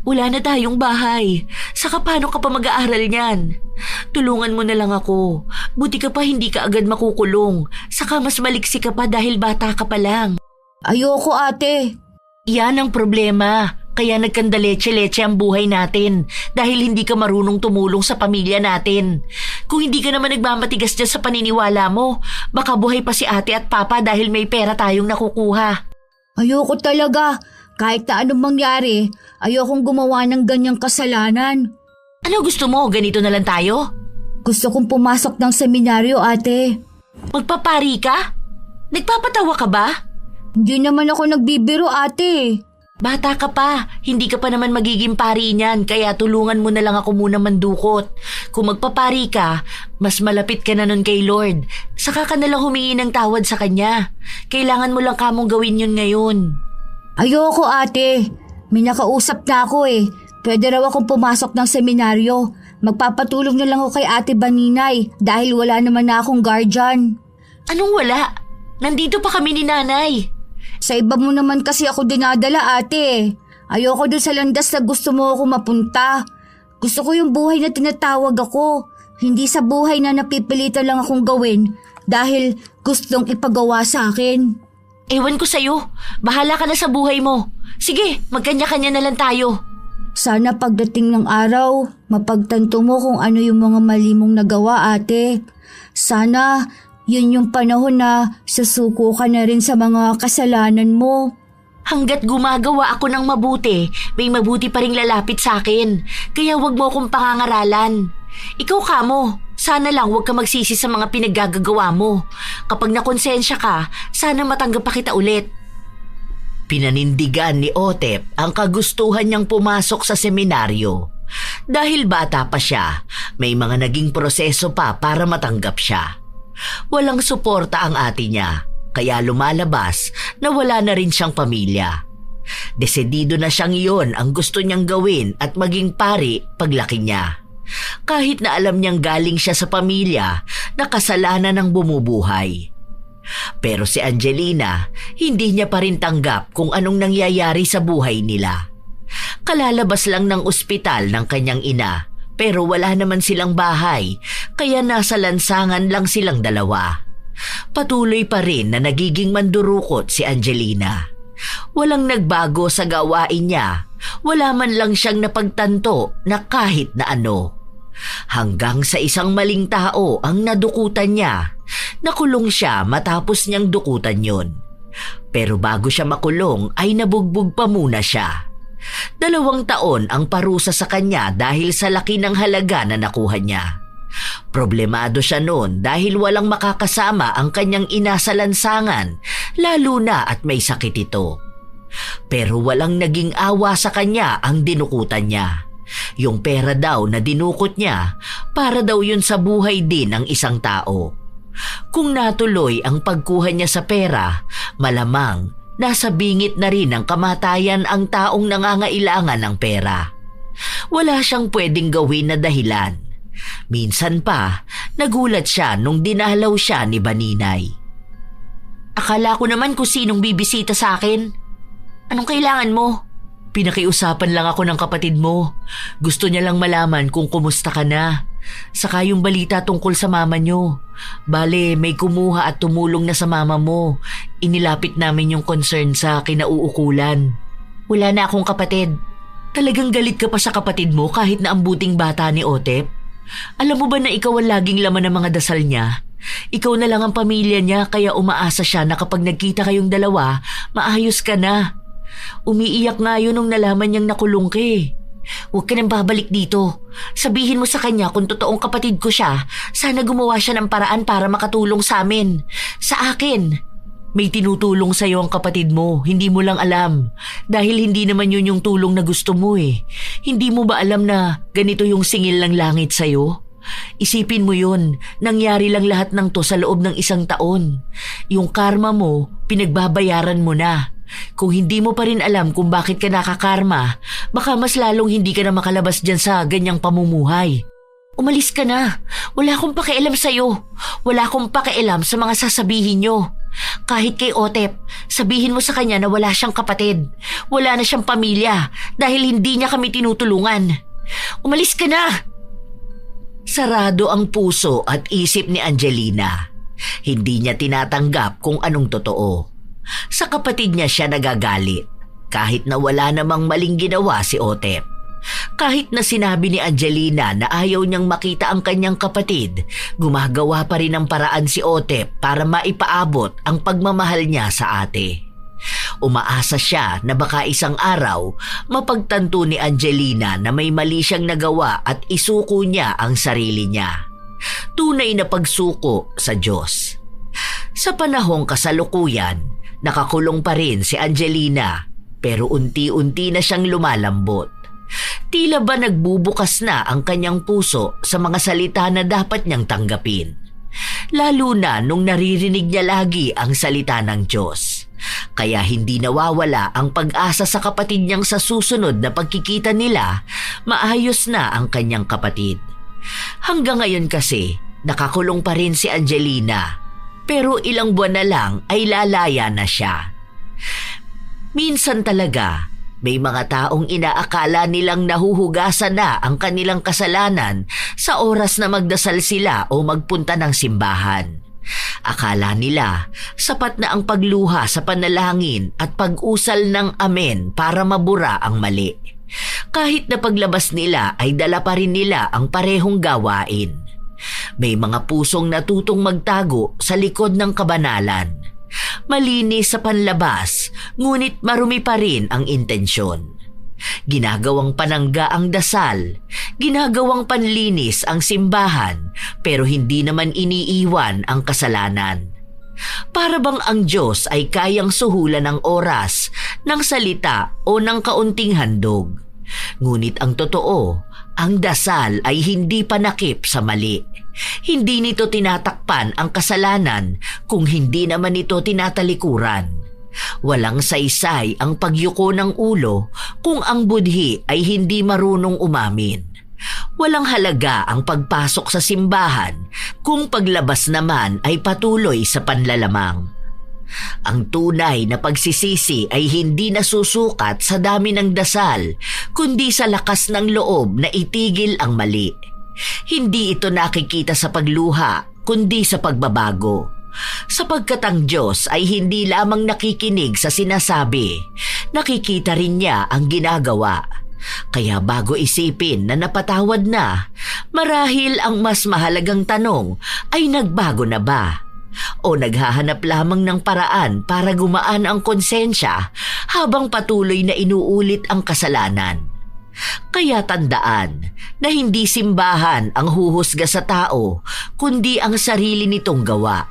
Wala na tayong bahay. Saka paano ka pa mag-aaral niyan? Tulungan mo na lang ako. Buti ka pa hindi ka agad makukulong. Saka mas maliksi ka pa dahil bata ka pa lang. Ayoko ate. Yan ang problema. Kaya nagkandaletse-letse ang buhay natin dahil hindi ka marunong tumulong sa pamilya natin. Kung hindi ka naman nagmamatigas dyan sa paniniwala mo, baka buhay pa si ate at papa dahil may pera tayong nakukuha. Ayoko talaga. Kahit na anong mangyari, ayokong gumawa ng ganyang kasalanan. Ano gusto mo? Ganito na lang tayo? Gusto kong pumasok ng seminaryo, ate. Magpapari ka? Nagpapatawa ka ba? Hindi naman ako nagbibiro, ate. Bata ka pa, hindi ka pa naman magiging pari niyan, kaya tulungan mo na lang ako muna mandukot. Kung magpapari ka, mas malapit ka na nun kay Lord. Saka ka nalang humingi ng tawad sa Kanya. Kailangan mo lang kamong gawin yun ngayon. Ayoko ate, may nakausap na ako eh. Pwede raw akong pumasok ng seminaryo. Magpapatulong na lang ako kay Ate Baninay dahil wala naman na akong guardian. Anong wala? Nandito pa kami ni nanay. Sa iba mo naman kasi ako dinadala, ate. Ayoko dun sa landas na gusto mo ako mapunta. Gusto ko yung buhay na tinatawag ako. Hindi sa buhay na napipilitan lang akong gawin dahil gustong ipagawa sa akin. Ewan ko sa'yo. Bahala ka na sa buhay mo. Sige, magkanya-kanya na lang tayo. Sana pagdating ng araw, mapagtanto mo kung ano yung mga mali mong nagawa, ate. Sana yun yung panahon na susuko ka na rin sa mga kasalanan mo. Hanggat gumagawa ako ng mabuti, may mabuti pa ring lalapit sa akin. Kaya wag mo akong pangangaralan. Ikaw kamo, sana lang wag ka magsisi sa mga pinaggagawa mo. Kapag nakonsensya ka, sana matanggap pa kita ulit. Pinanindigan ni Otep ang kagustuhan niyang pumasok sa seminaryo. Dahil bata pa siya, may mga naging proseso pa para matanggap siya. Walang suporta ang ate niya, kaya lumalabas na wala na rin siyang pamilya. Desidido na siyang iyon ang gusto niyang gawin at maging pari paglaki niya. Kahit na alam niyang galing siya sa pamilya na kasalanan ng bumubuhay. Pero si Angelina, hindi niya pa rin tanggap kung anong nangyayari sa buhay nila. Kalalabas lang ng ospital ng kanyang ina, pero wala naman silang bahay, kaya nasa lansangan lang silang dalawa. Patuloy pa rin na nagiging mandurukot si Angelina. Walang nagbago sa gawain niya, wala man lang siyang napagtanto na kahit na ano. Hanggang sa isang maling tao ang nadukutan niya. Nakulong siya matapos niyang dukutan yon. Pero bago siya makulong ay nabugbog pa muna siya. 2 taon ang parusa sa kanya dahil sa laki ng halaga na nakuha niya. Problemado siya noon dahil walang makakasama ang kanyang ina sa lansangan, lalo na at may sakit ito. Pero walang naging awa sa kanya ang dinukutan niya. Yung pera daw na dinukot niya, para daw yun sa buhay din ng isang tao. Kung natuloy ang pagkuha niya sa pera, malamang nasa bingit na rin ng kamatayan ang taong nangangailangan ng pera. Wala siyang pwedeng gawin na dahilan. Minsan pa, nagulat siya nung dinalaw siya ni Baninay. Akala ko naman kung sinong bibisita sa akin. Anong kailangan mo? Pinakiusapan lang ako ng kapatid mo. Gusto niya lang malaman kung kumusta ka na. Saka yung balita tungkol sa mama niyo. Bale, may kumuha at tumulong na sa mama mo. Inilapit namin yung concern sa kinauukulan. Wala na akong kapatid. Talagang galit ka pa sa kapatid mo kahit na ang buting bata ni Otep? Alam mo ba na ikaw ang laging laman ng mga dasal niya? Ikaw na lang ang pamilya niya kaya umaasa siya na kapag nagkita kayong dalawa, maayos ka na. Umiiyak nga yun nung nalaman niyang nakulong ka eh. Huwag ka nang babalik dito. Sabihin mo sa kanya kung totoong kapatid ko siya, sana gumawa siya ng paraan para makatulong sa amin. Sa akin. May tinutulong sa'yo ang kapatid mo, hindi mo lang alam. Dahil hindi naman yun yung tulong na gusto mo eh. Hindi mo ba alam na ganito yung singil ng langit sa'yo? Isipin mo yun, nangyari lang lahat ng to sa loob ng 1 taon. Yung karma mo, pinagbabayaran mo na. Kung hindi mo pa rin alam kung bakit ka nakakarma, baka mas lalong hindi ka na makalabas dyan sa ganyang pamumuhay. Umalis ka na. Wala akong pakialam sa'yo. Wala akong pakialam sa mga sasabihin nyo. Kahit kay Otep, sabihin mo sa kanya na wala siyang kapatid. Wala na siyang pamilya dahil hindi niya kami tinutulungan. Umalis ka na! Sarado ang puso at isip ni Angelina. Hindi niya tinatanggap kung anong totoo. Sa kapatid niya siya nagagalit, kahit na wala namang maling ginawa si Otep. Kahit na sinabi ni Angelina na ayaw niyang makita ang kanyang kapatid, gumagawa pa rin ng paraan si Otep para maipaabot ang pagmamahal niya sa ate. Umaasa siya na baka isang araw mapagtanto ni Angelina na may mali siyang nagawa at isuko niya ang sarili niya. Tunay na pagsuko sa Diyos. Sa panahong kasalukuyan, nakakulong pa rin si Angelina pero unti-unti na siyang lumalambot. Tila ba nagbubukas na ang kanyang puso sa mga salita na dapat niyang tanggapin. Lalo na nung naririnig niya lagi ang salita ng Diyos. Kaya hindi nawawala ang pag-asa sa kapatid niyang sa susunod na pagkikita nila, maayos na ang kanyang kapatid. Hanggang ngayon kasi, nakakulong pa rin si Angelina, pero ilang buwan na lang ay lalaya na siya. Minsan talaga, may mga taong inaakala nilang nahuhugasan na ang kanilang kasalanan sa oras na magdasal sila o magpunta ng simbahan. Akala nila sapat na ang pagluha sa panalangin at pag-usal ng amen para mabura ang mali. Kahit na paglabas nila ay dala pa rin nila ang parehong gawain. May mga pusong natutong magtago sa likod ng kabanalan. Malinis sa panlabas, ngunit marumi pa rin ang intensyon. Ginagawang panangga ang dasal, ginagawang panlinis ang simbahan, pero hindi naman iniiwan ang kasalanan. Para bang ang Diyos ay kayang suhulan ng oras, ng salita o ng kaunting handog. Ngunit ang totoo, ang dasal ay hindi panakip sa mali. Hindi nito tinatakpan ang kasalanan kung hindi naman ito tinatalikuran. Walang saysay ang pagyuko ng ulo kung ang budhi ay hindi marunong umamin. Walang halaga ang pagpasok sa simbahan kung paglabas naman ay patuloy sa panlalamang. Ang tunay na pagsisisi ay hindi nasusukat sa dami ng dasal, kundi sa lakas ng loob na itigil ang mali. Hindi ito nakikita sa pagluha, kundi sa pagbabago. Sapagkat ang Diyos ay hindi lamang nakikinig sa sinasabi, nakikita rin niya ang ginagawa. Kaya bago isipin na napatawad na, marahil ang mas mahalagang tanong ay nagbago na ba? O naghahanap lamang ng paraan para gumaan ang konsensya habang patuloy na inuulit ang kasalanan. Kaya tandaan na hindi simbahan ang huhusga sa tao, kundi ang sarili nitong gawa.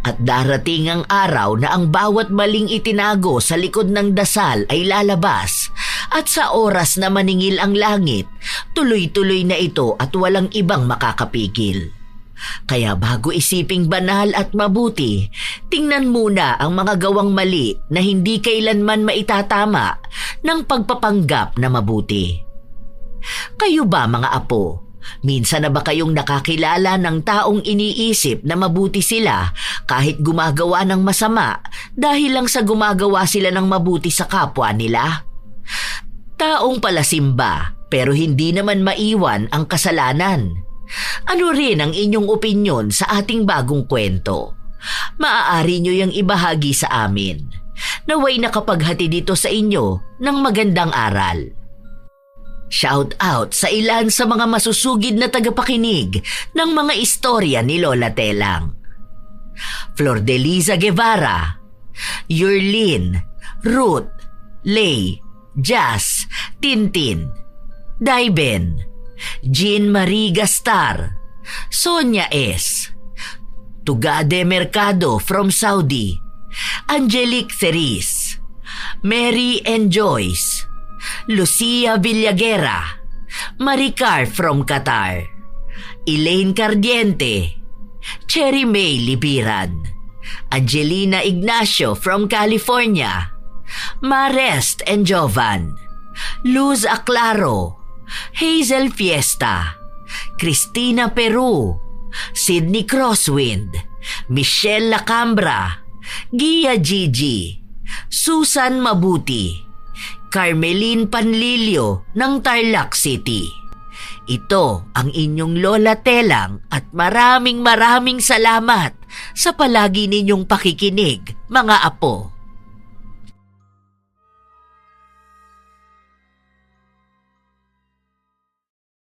At darating ang araw na ang bawat maling itinago sa likod ng dasal ay lalabas, at sa oras na maningil ang langit, tuloy-tuloy na ito at walang ibang makakapigil. Kaya bago isiping banal at mabuti, tingnan muna ang mga gawang mali na hindi kailanman maitatama ng pagpapanggap na mabuti. Kayo ba mga apo? Minsan na ba kayong nakakilala ng taong iniisip na mabuti sila kahit gumagawa ng masama dahil lang sa gumagawa sila ng mabuti sa kapwa nila? Taong palasimba pero hindi naman maiwan ang kasalanan. Ano rin ang inyong opinyon sa ating bagong kwento? Maaari nyo yung ibahagi sa amin. Naway nakapaghati dito sa inyo ng magandang aral. Shout out sa ilan sa mga masusugid na tagapakinig ng mga istorya ni Lola Telang. Flordeliza Guevara, Yurlin, Ruth, Lay, Jazz, Tintin, Daiben, Jean Marie Gastar, Sonia S., Tugade Mercado from Saudi, Angelique Ceris, Mary and Joyce, Lucia Villaguera, Maricar from Qatar, Elaine Cardiente, Cherry May Libiran, Angelina Ignacio from California, Marest and Jovan, Luz Aclaro, Hazel Fiesta, Cristina Peru, Sydney Crosswind, Michelle Lacambra, Gia Gigi, Susan Mabuti, Carmeline Panlilio ng Tarlac City. Ito ang inyong Lola Telang at maraming salamat sa palagi ninyong pakikinig, mga apo.